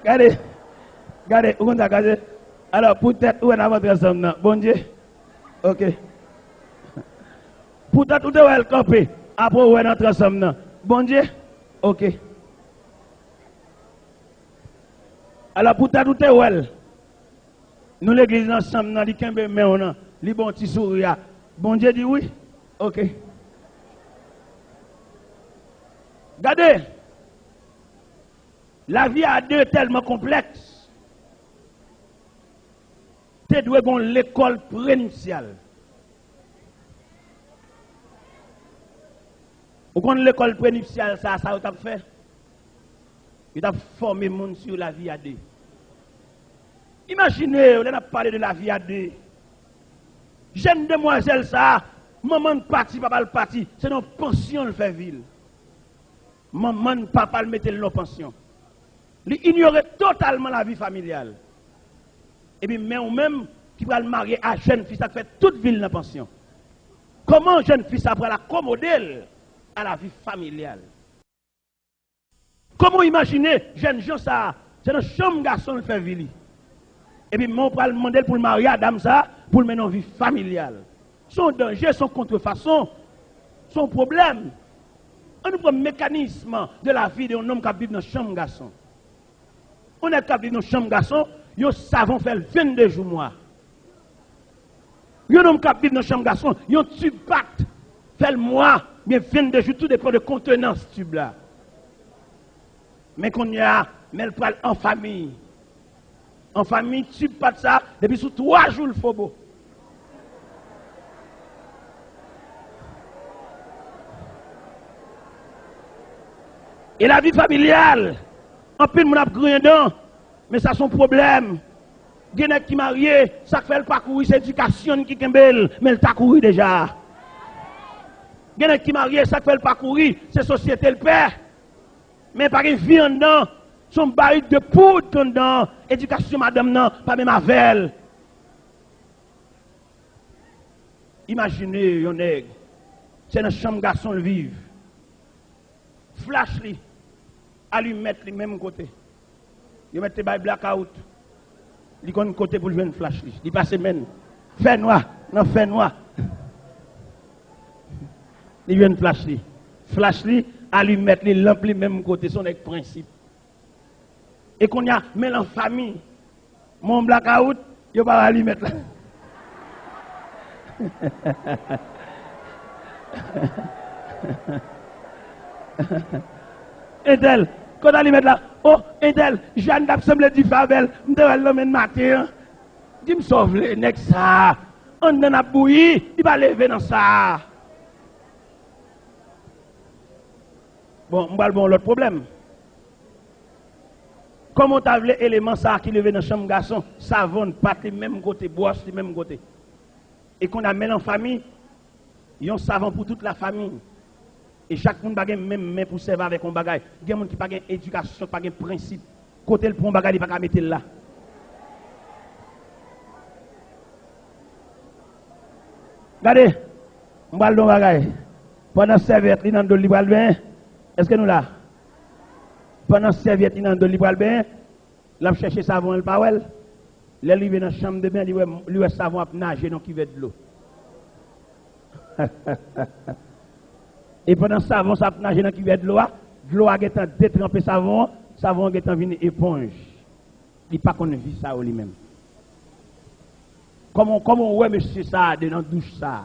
Regardez, où on a regardé. Alors, peut-être, où on a votre ensemble, bon Dieu. Ok. Peut-être, où est-ce campé. Après, où est notre ensemble, bon Dieu. Ok. Alors, peut-être, où est-ce nous, l'église, ensemble, nous, les kembe, mais on a, les bons petits sourires. Bon Dieu dit oui. Ok. Regardez, la vie à deux est tellement complexe. Tu dois avoir l'école prénuptiale. Vous connaissez l'école prénuptiale, ça vous a fait? Il a formé le monde sur la vie à deux. Imaginez, on a parlé de la vie à deux. Jeune demoiselle, ça, maman parti, papa le parti, c'est une pension le fait ville. Maman, papa le mettait dans pension. Il ignorait totalement la vie familiale. Et puis, mais ou même qui va le marier à jeune fille, ça fait toute ville dans pension. Comment jeune fille après l'accommoder à la vie familiale? Comment imaginer jeune gens ça, c'est un chambre garçon le fait ville. Et puis, on va le demander pour le marier à dame ça, pour le mener en vie familiale. Son danger, son contrefaçon, son problème. On prend le mécanisme de la vie d'un homme qui vit dans une chambre garçon. On est qui vit dans une chambre garçon, ils savent faire 22 jours mois. Un homme qui vit dans une chambre garçon, ils ont tube pacte, fait le mois, mais 22 jours, tout dépend de contenance tube là. Mais qu'on y a, mais elle parle en famille. En famille, tube pas de ça, depuis sous 3 jours le faut beau. Et la vie familiale, en plus, mon a grand dedans, mais ça son problème. Il y a qui marié, ça fait le parcours, c'est l'éducation qui est belle, mais elle t'a couru déjà. Il y a qui marié, ça fait le parcours, c'est société le père, mais pas une vie en dedans, son baril de poudre en dedans, éducation madame non, pas même avec. Imaginez, un nègre, c'est dans la chambre garçon le vivre. Flash li, à lui mettre le même côté. Il met les blackout. Il connaît côté pour jouer une flash li. Il passe même. Fait noir, non fait noir. Il vient flash li. Flash li, à lui mettre les lampes le même côté, son principe. Et qu'on y a, mais en famille, mon blackout, il va pas lui mettre là. Et tel, quand on lui met là, Oh, Edel, Jeanne d'Absemble du Favel, m'dewel l'homme matin. Dis me sauve les nèg ça. On dans a bouilli, il va lever dans ça. Bon, m'bal bon l'autre problème. Comment t'as vu l'élément ça qui levé dans chambre garçon, savon, pâte, même côté, brosse, même côté. Et qu'on amène en famille, il y a un savon pour toute la famille. Et chaque monde a même main pour servir avec un bagage. Il y a des gens qui n'ont pas d'éducation, pas de principe. Côté le prend bagage, il n'y a pas qu'à mettre là. Regardez, on va le bagage. Pendant serviette, il y a dans le libre bain. Est-ce que nous là? Pendant serviette, il y a dans le libre bain. Là, chercher savon, le pawel. Là, il vient dans la chambre de bain, il savon à nager dans qui veut de l'eau. Et pendant savon, ça nage dans qui veut de l'eau a détrempé savon a venu éponge. Il pas qu'on vit ça lui-même. Comment ouais monsieur ça dans la douche ça?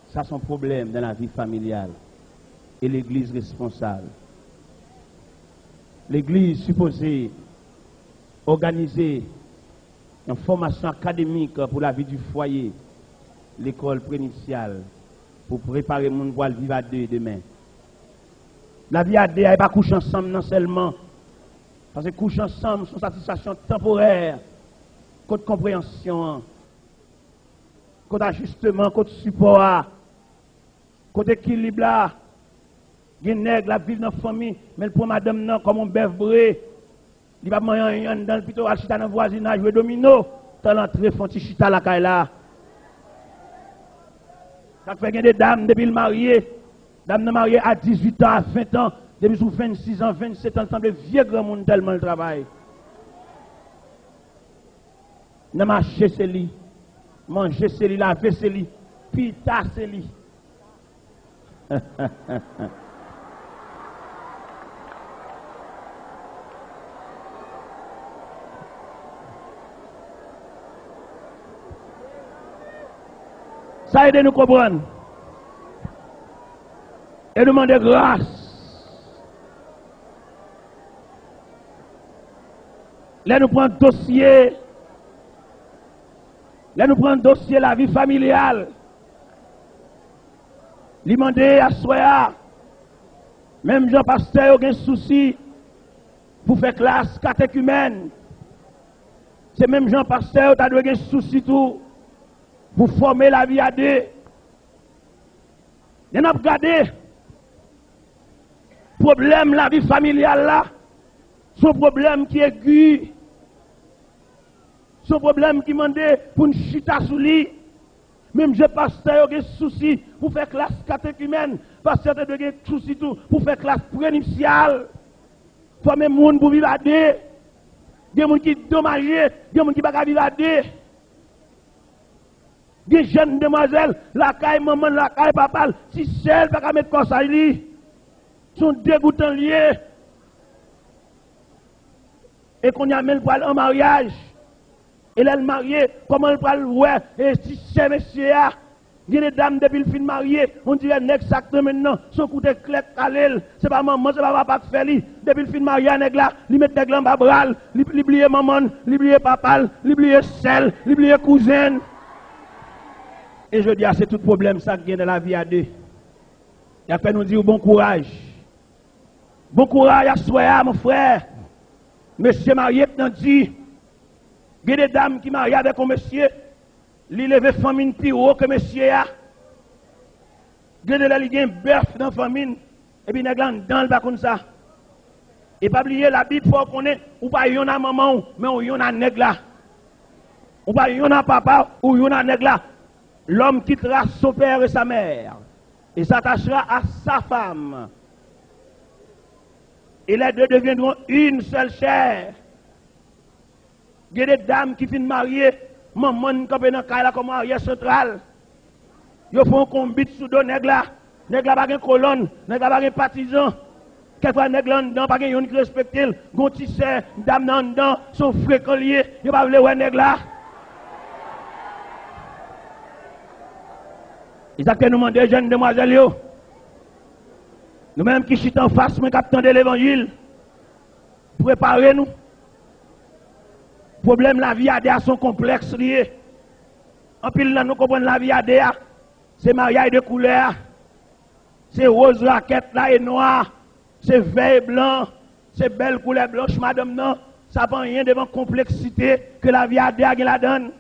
Ça c'est un problème dans la vie familiale. Et l'église responsable. L'église supposée organiser une formation académique pour la vie du foyer, l'école préinitiale, pour préparer mon voile vivre à deux demain. La vie à deux, elle n'est pas coucher ensemble non seulement. Parce que coucher ensemble, c'est une satisfaction temporaire, côté compréhension, côté ajustement, côté support, côté équilibre là. Il y a nègre la ville dans la famille, mais pour madame non, comme un bœuf bré, il va manger dans le plutôt, chita dans le voisinage, jouer domino, dans l'entrée, font chita la caille là. Ça fait des dames depuis le marié. Dames mariées à 18 ans, à 20 ans, depuis sous 26 ans, 27 ans, semble vieux grand monde tellement le travail. Ne marcher c'est lui, manger c'est lui, laver c'est lui, pita c'est lui. Ça aide nous comprendre. Et nous demander grâce. Là nous prenons dossier. Là nous prenons dossier la vie familiale. Lui demander à soi. Même Jean Pasteur a un souci pour faire classe catéchumène. C'est même Jean Pasteur qui a un souci tout. Pour former la vie à deux. Nous avons regardé le problème la vie familiale là. Son problème qui est aigu. Son problème qui demande pour une chita sous lui. Même je pasteur a des soucis pour faire classe catéchumène. Pasteur a des soucis tout pour faire classe prénuptiale. Former le monde pour vivre à deux. Il y a des gens qui sont dommagés. Il y a des gens qui ne peuvent pas vivre à deux. Des jeunes demoiselles, la caille maman, la caille papa, si celles ne peuvent pas mettre comme ça, ils sont dégoûtants liés. Et qu'on y amène pour aller en mariage. Et là, le marié, comment elle peut le voir? Et si c'est monsieur, il y a des dames depuis le film marié, on dirait nèg sac maintenant, son coup de clé calé, c'est pas maman, c'est pas papa qui fait lui. Depuis le film marié, nèg là, il met nèg là en bras, il oublie maman, il oublie papa, il oublie sel, il oublie cousine. Et je dis, c'est tout problème ça qui vient de la vie à deux. Et après nous dire bon courage. Bon courage à soi, mon frère. Monsieur marié t'en dit, il y a des dames qui marient avec un monsieur, il lève famille plus haut que monsieur a. Il y a un bœuf dans la famille, et puis il y a dans le bas comme ça. Et pas oublier la Bible, il faut qu'on ait, ou pas yon a maman, mais ou yon a nèg là. Ou pas yon a papa, ou yon a nèg là. L'homme quittera son père et sa mère et s'attachera à sa femme. Et les deux deviendront une seule chair. Il y a des dames qui finissent mariées, maman qui est dans le comme arrière central. Ils font un combat sous deux nègres là. Nègres là, pas de colonne, nègres là, pas de partisan. Quelquefois, nègres là, dedans, pas de yon qui respecte. Gontisseur, dame là, dedans, sont fréquents liés. Ils ne peuvent pas nègres là. Ils ont nous demandé, jeunes demoiselles, Nous-mêmes qui chutons en face, mais qui de l'évangile, préparez-nous. Problème la vie à son complexe lié. En pile, nous comprenons la vie à c'est mariage de couleur, c'est rose raquette là et noir, c'est vert et blanc, c'est belle couleur blanche, madame, non. Ça prend rien devant complexité que la vie à la donne.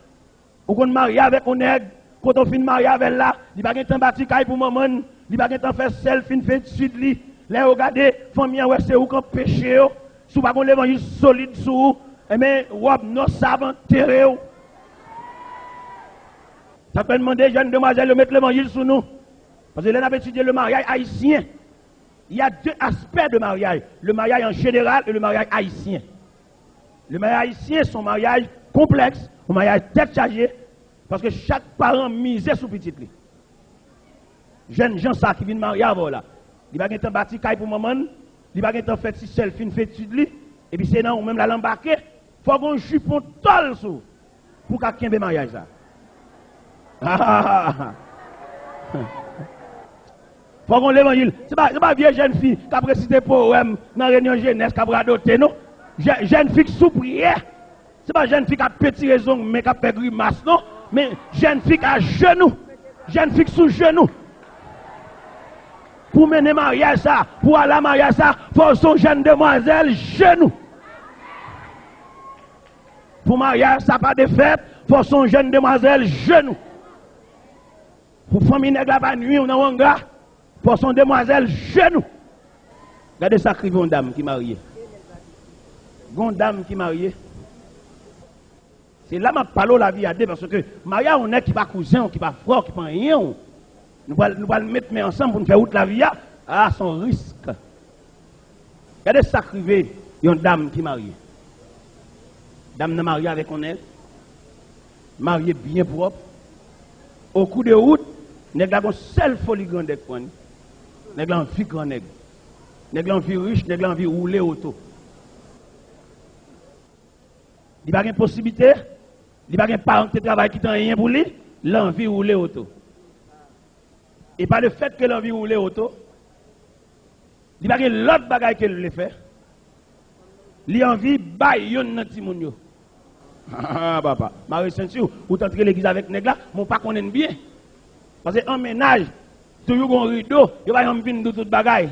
Ou qu'on marie avec un nègre, quand on finit marier avec là, il va pas temps bâti caille pour maman, il va pas temps faire selfie, fait de suite li. Là regardez, famille ouais c'est où qu'on péché yo, sous pas qu'on l'évangile solide sous, et mais robe non savant terré. Ça peut demander jeunes demoiselles de mettre l'évangile sous nous. Parce que là, on a étudié le mariage haïtien. Il y a deux aspects de mariage. Le mariage en général et le mariage haïtien. Le mariage haïtien, c'est un mariage complexe, un mariage tête chargée, parce que chaque parent misait sur petit. Jeunes gens ça qui viennent marier avant là. Il va pas bâti caille pour maman, il va pas faire si selfie, fait étude li, et puis c'est non ou même la l'embarquer. Faut qu'on jupon tol sous pour qu'un mariage ça. Faut qu'on l'évangile. C'est pas vieille jeune fille qui a récité poème dans la réunion jeunesse qui a radoté, non? Jeune fille qui sous prière. C'est pas jeune fille qui a petit raison, mais qui a fait grimace, non? Mais jeune fille qui a genoux. Jeune fille sous genoux. Pour mener mariage ça, pour aller à mariage ça, faut son jeune demoiselle genoux. Pour mariage ça, pas de fête, faut son jeune demoiselle genoux. Pour famille nègre la nuit, on a un gars, pour son demoiselle genou. Regardez ça, une dame qui est mariée. Une dame qui est mariée. C'est là que je parle de la vie à deux, parce que mariage, on est qui pas cousin, qui pas frère, qui pas rien. Nous allons le mettre ensemble pour nous faire outre la vie. Ah, son risque. Regardez ça, une dame qui est mariée. Dame est mariée avec un aile. Mariée bien propre. Au coup de route, nèg la gon seul folie grand nèg pour nèg la envie grand nèg. Nèg la envie riche, nèg la envie rouler auto. Il pas une possibilité, il pas un parent qui travaille qui t'en rien pour lui, l'envie rouler auto. Et pas le fait que l'envie rouler auto, il pas l'autre bagaille que le fait. Il envie bailler yon nan ti moun yo. Ah, papa, Marie Saint-Cyr, ou t'entrer l'église avec nèg là, mon pas connaît bien. Parce que en ménage, toujours un rideau, il va y avoir une toute bagaille.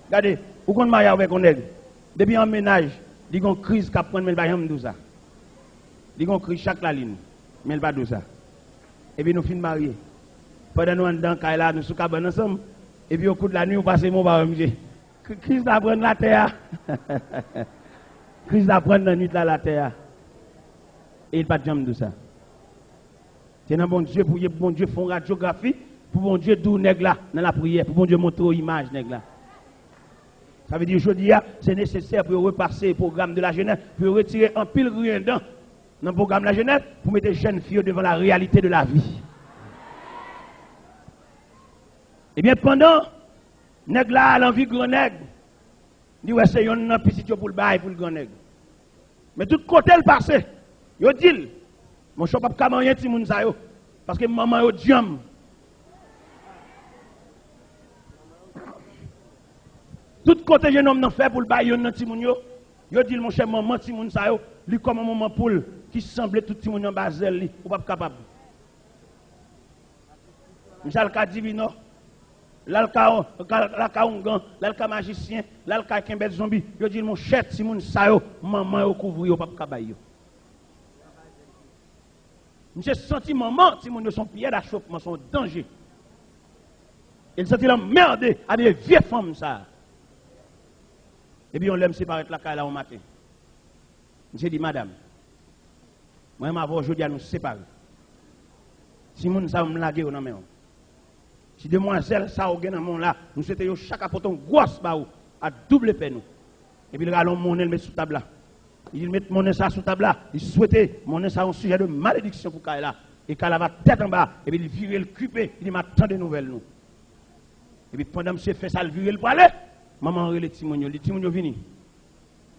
Regardez, ou qu'on marie avec un nègre. Depuis en ménage, il y a une crise qui prend, mais il va y avoir tout ça. Il y a une crise chaque la ligne, mais il va tout ça. Et puis nous finissons mariés. Pendant nous en dedans, là, nous sommes cabane ensemble. Et puis au coup de la nuit, nous passons mon bar, crise d'apprendre la terre. Crise d'apprendre la nuit la terre. Et il n'y a pas de jambe de ça. C'est dans bon Dieu pour bon Dieu faire une radiographie, pour bon Dieu d'où nèg là dans la prière, pour bon Dieu montrer aux images nèg là. Ça veut dire aujourd'hui, c'est nécessaire pour repasser le programme de la jeunesse, pour retirer un pile rien dans le programme de la jeunesse, pour mettre les jeunes filles devant la réalité de la vie. Eh bien, pendant, nèg là, l'envie grand nègre, dit ouais, c'est un petit pour le bail pour le grand nègre. Mais tout côté le passé, yo dit, mon chou pas ka marier ti moun sa yo, parce que maman yo diam. Tout côté jeune homme nan fait pour le bail yon nan ti moun yo, yo dit mon cher maman ti moun sa yo, li comme un maman poule qui semblait tout ti moun en bazel li, ou pas capable. Michel ka divino. L'alka ongan, l'alka magicien, l'alka kembet zombie, yo dit mon cher si moun sa yo, maman yo couvri yo pas kabay yo. Monsieur senti maman si moun yo son pied d'achoppement, son danger. Il senti la merde à des vieilles femmes ça. Et puis on l'aime séparer la caille là au matin. Monsieur dit madame, moi ma voix aujourd'hui à nous séparer. Si moun sa me laguer nan men. Si demoiselle ça au dans mon là, nous souhaitons chaque apporter une grosse baou à double peine nous. Et puis le galon monnaie le met sous table là. Il met monnaie ça sous table là, il souhaitait monnaie ça un sujet de malédiction pour Kaila. Et Kaila va tête en bas et puis il vire le cupé, il m'a tant de nouvelles nous. Et puis pendant monsieur fait ça, il vire le aller, maman relève Timonio, les Timonio vini.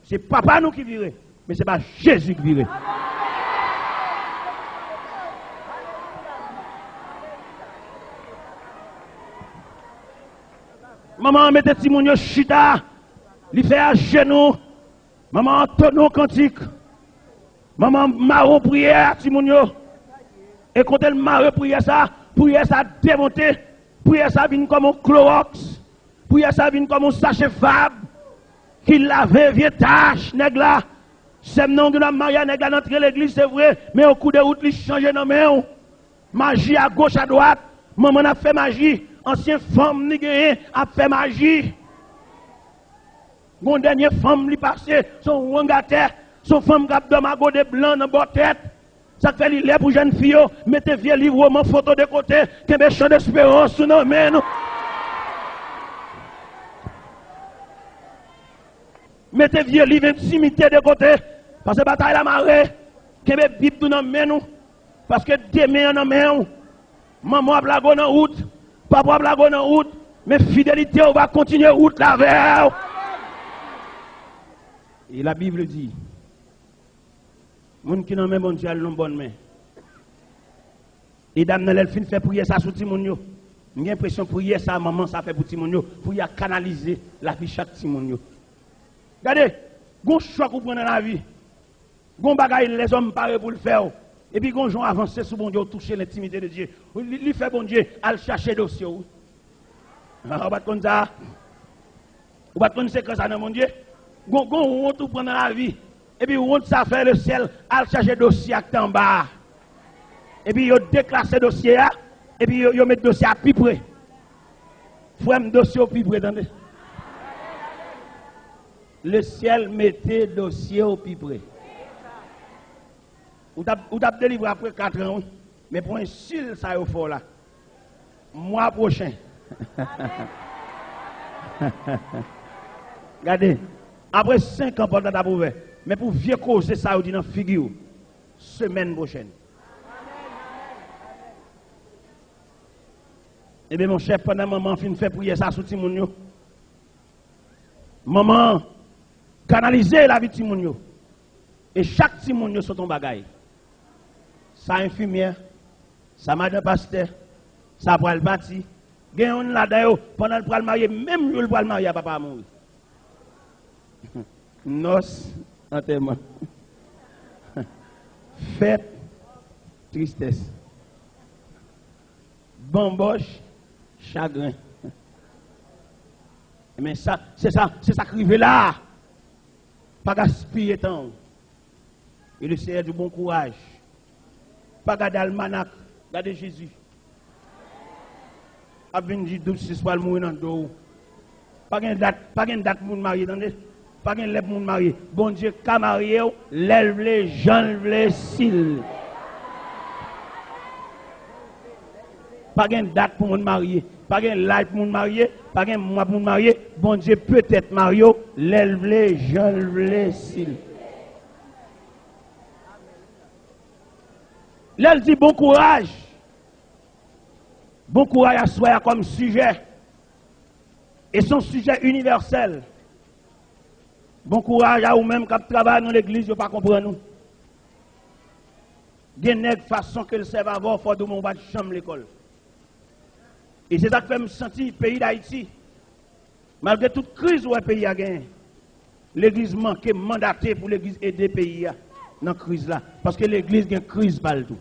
C'est papa nous qui vire, mais c'est pas Jésus qui vire. Maman mettez Timounio chita. Il fait à genoux. Maman tonneau cantique. Maman marron prière Timounio. Et quand elle marre prière ça démonté. Prière ça vient comme un Clorox. Prière ça vient comme un sachet Fab. Qui l'avait vieux tâche nèg là. C'est non que la Maria nèg là dans l'église c'est vrai, mais au coup de route il change dans main. Magie à gauche à droite. Maman a fait magie. Ancien femme ni gagné a fait magie. Mon dernier femme li passé son wangate, son femme cap de mago de blanc dans bord tête. Ça fait li lait pour jeune fille, mettez vieux livre roman photo de côté, que mes chants d'espérance sous nos mains. Mettez vieux livre intimité de côté parce que bataille la marée, que mes bible dans main nous parce que demain dans main. Maman blago dans route, papa blago dans route, mais fidélité on va continuer route la vers. Et la Bible dit, moun qui n'a même bon Dieu a une bonne main. Et dame nan fin fait prier ça sous Timoun yo. J'ai l'impression prier ça maman ça fait pour Timoun yo, pour y canaliser la vie chaque Timoun yo. Regardez, gon choix qu'on prend dans la vie. Gon bagaille les hommes paré pour le faire. Et puis gon gens avancer sous bon Dieu toucher l'intimité de Dieu. Il fait bon Dieu al chercher dossier. Ah pas comme ça. Ou pas comme c'est que ça dans mon Dieu. Gon on tout prend dans la vie. Et puis on ça fait le ciel al chercher dossier en bas. Et puis yo déclasser dossier et puis yo mettre dossier à plus près. Faut un dossier au plus près attendez. Le ciel mettait dossier au plus près. Ou t'as délivré après 4 ans, mais pour un seul ça est fort là. Mois prochain. Regardez, après 5 ans, pendant t'as mais pour vieux cause, ça vous dit dans figure, semaine prochaine. Eh bien, mon chef, pendant maman fin fait prier ça sous Timounio. Maman, canaliser la vie de Timounio. Et chaque Timounio sur ton bagaille. Ça infirmière, ça madame pasteur, ça pour le bâti. Gagne là d'ailleurs, pendant le marier, même le pour le marier, papa mourir. Noce, enterrement. Fête, tristesse. Bamboche, chagrin. Mais ça, c'est ça qui arrive là. Pas gaspiller temps. Et le Seigneur du bon courage. Pas garder almanach, garder Jésus. Pas venir 12-6 fois le mourir dans le dos. Pas de date pour marier, attendez. Pas de lèvre pour marier. Bon Dieu, qu'à marier, lève les gens, les cils. Pas de date pour marier. Pas de life pour marier. Pas de mois pour marier. Bon Dieu, peut-être marier, lève les gens, les cils. Là, elle dit bon courage. Bon courage à soi comme sujet. Et son sujet universel. Bon courage à vous-même qui travaillez dans l'église, vous ne pas comprendre nous. Il y a une façon que le serve avant, il faut que mon de chambre l'école. Et c'est ça qui fait me sentir le pays d'Haïti. Malgré toute crise où le pays a gagné, l'église manque mandaté pour l'église aider le pays dans la crise là. Parce que l'église a une crise partout.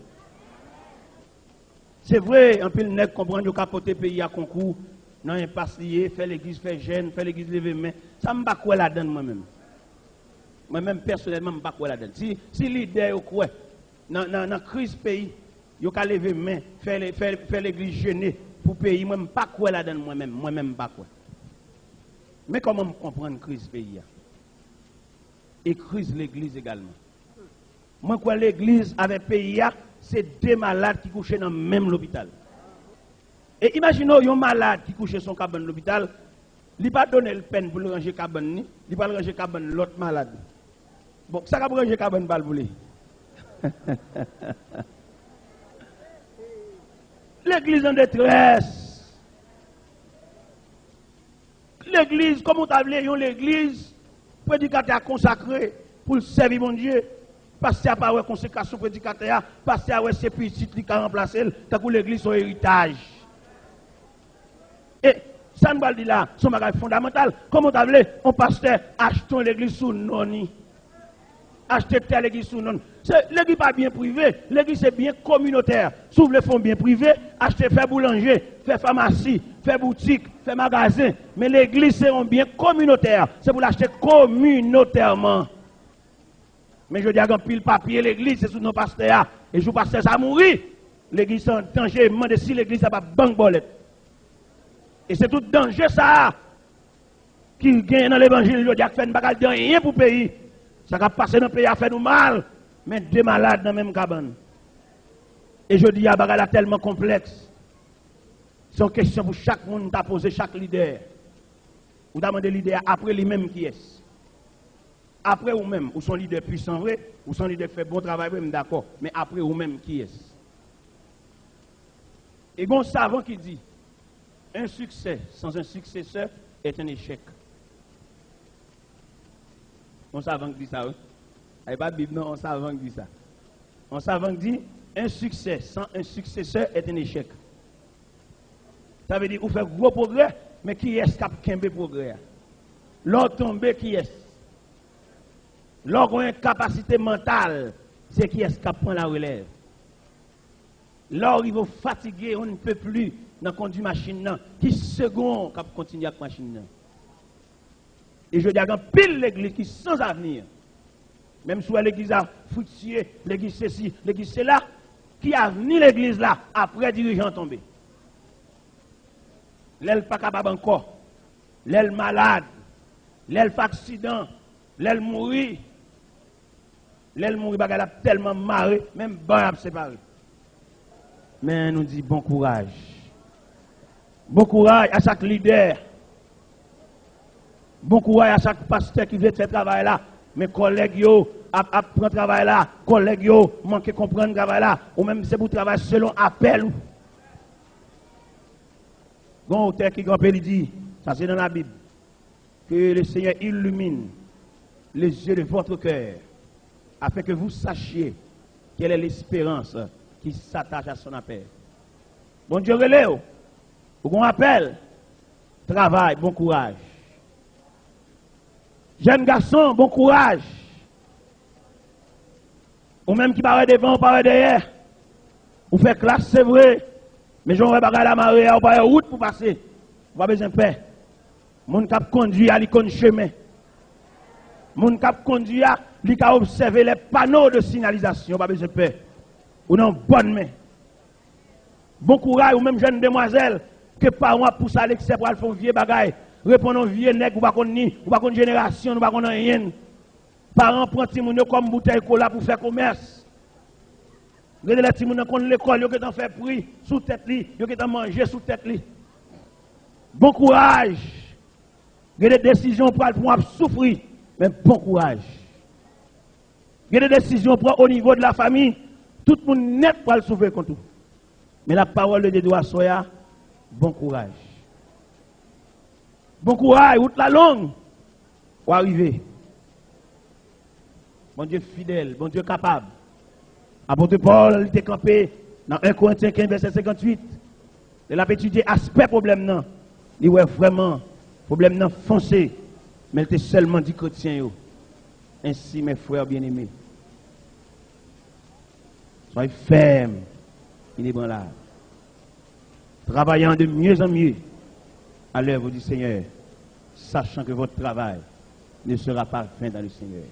C'est vrai, un peu le nègre comprend que capoter le pays à concours, non, un passe lié, faire l'église, faire jeune, faire l'église lever main. Ça ne me bat quoi là-dedans moi-même. Moi-même, personnellement, je ne me bat quoi là-dedans. Si l'idée est quoi, dans la crise pays, il y a lever main, faire l'église jeûner pour le pays, moi, je ne me bat quoi là-dedans moi-même. Moi-même, je ne me bat quoi. Mais comment me comprendre la crise pays? Et crise l'église également. Moi, quoi, l'église avec le pays, c'est 2 malades qui couchent dans le même hôpital. Et imaginez un malade qui couche son cabane dans l'hôpital, il ne va pas donner le peine pour le ranger cabane, il va ranger cabane l'autre malade. Bon, ça va ranger cabane pour le l'église en détresse. L'église, comme on t'a dit, l'église, prédicateur consacré pour servir mon Dieu. Passer à part consécration prédicateur, passer à ses petits qui ont remplacé, tant que l'église son héritage. Et Ça ne va dire là, son bagage fondamental. Comment tu as on pasteur, achetons l'église sous non. Acheter telle église sous non. L'église pas bien privée, l'église c'est bien communautaire. S'ouvre le fonds bien privé, acheter, faire boulanger, faire pharmacie, faire boutique, faire magasin. Mais l'église c'est un bien communautaire. C'est pour l'acheter communautairement. Mais je dis à pile papier, l'église c'est sous nos pasteurs. Et je pasteur ça mourir. L'église c'est en danger. Je me demande si l'église n'a pas banque bolette. Et c'est tout danger ça qui gagne dans l'évangile. Je dis à fait une bagarre de rien pour le pays. Ça va passer dans le pays à faire nous mal. Mais deux malades dans la même cabane. Et je dis à bagarre tellement complexe. C'est une question pour chaque monde à poser, chaque leader. Vous demandez leader après lui-même qui est. Après vous-même, ou son leader puissant, vrai, ou son leader fait bon travail, d'accord. Mais après vous-même qui est. Et bon savant qui dit, un succès sans un successeur est un échec. On savant qui dit ça, oui? Il n'y a pas de Bible, non, on savant qui dit ça. On savant qui dit, un succès sans un successeur est un échec. Ça veut dire, vous faites gros progrès, mais qui est-ce qui a un progrès? L'autre tombé, qui est-ce? L'autre a une capacité mentale, c'est qui est-ce qui prend la relève? L'autre, il va fatiguer, on ne peut plus dans conduire machine, qui second qui continue avec la machine. Et je dis à pile l'église qui sans avenir, même si l'église a fructué, l'église ceci, l'église c'est là, qui a venu l'église là, après dirigeant tombé. L'aile pas capable encore, l'aile malade, l'aile fait accident, l'aile mourir, elle a tellement marré, même bon a séparé. Mais nous dit bon courage. Bon courage à chaque leader. Bon courage à chaque pasteur qui veut faire travail là. Mes collègues yo apprendre travail là, collègues yo manquent comprendre travail là, ou même c'est pour travailler selon appel. Bon auteur qui grand il dit, ça c'est dans la Bible, que le Seigneur illumine les yeux de votre cœur, afin que vous sachiez quelle est l'espérance qui s'attache à son appel. Bon Dieu relève, vous appel, travail, bon courage. Jeune garçon, bon courage. Ou même qui paraît devant, ou paraît derrière. Ou fait classe, c'est vrai. Mais j'en vais pas la marée, ou pas route pour passer. Pas besoin de paix. Mon cap conduit à l'icône chemin. Mon cap conduit à observer les panneaux de signalisation. Pas besoin de paix. Ou non, bonne main. Bon courage, ou même jeune demoiselle, que parents poussent à l'excès pour faire vieux bagaille. Répondons vieux nègre, ou pas qu'on génération, ou pas qu'on rien. Parents prennent Timoun comme bouteille cola pour faire commerce. Regardez les Timoun qu'on l'école, ils ont fait prix sous tête li, ils ont mangé sous tête li. Bon courage. Regardez des décisions pour souffrir, mais bon courage. Regardez des décisions pour au niveau de la famille, tout le monde net pour le souffrir contre tout. Mais la parole de Dieu doit soya, bon courage. Bon courage, route la longue, pour arriver. Bon Dieu fidèle, bon Dieu capable. Apôtre Paul, il était campé dans 1 Corinthiens 15, verset 58. Il a étudié aspect problème non. Il ouais vraiment problème non foncé, mais il était seulement dit chrétien. Ainsi mes frères bien-aimés, soyez fermes, inébranlables, travaillant de mieux en mieux à l'œuvre du Seigneur, sachant que votre travail ne sera pas vain dans le Seigneur.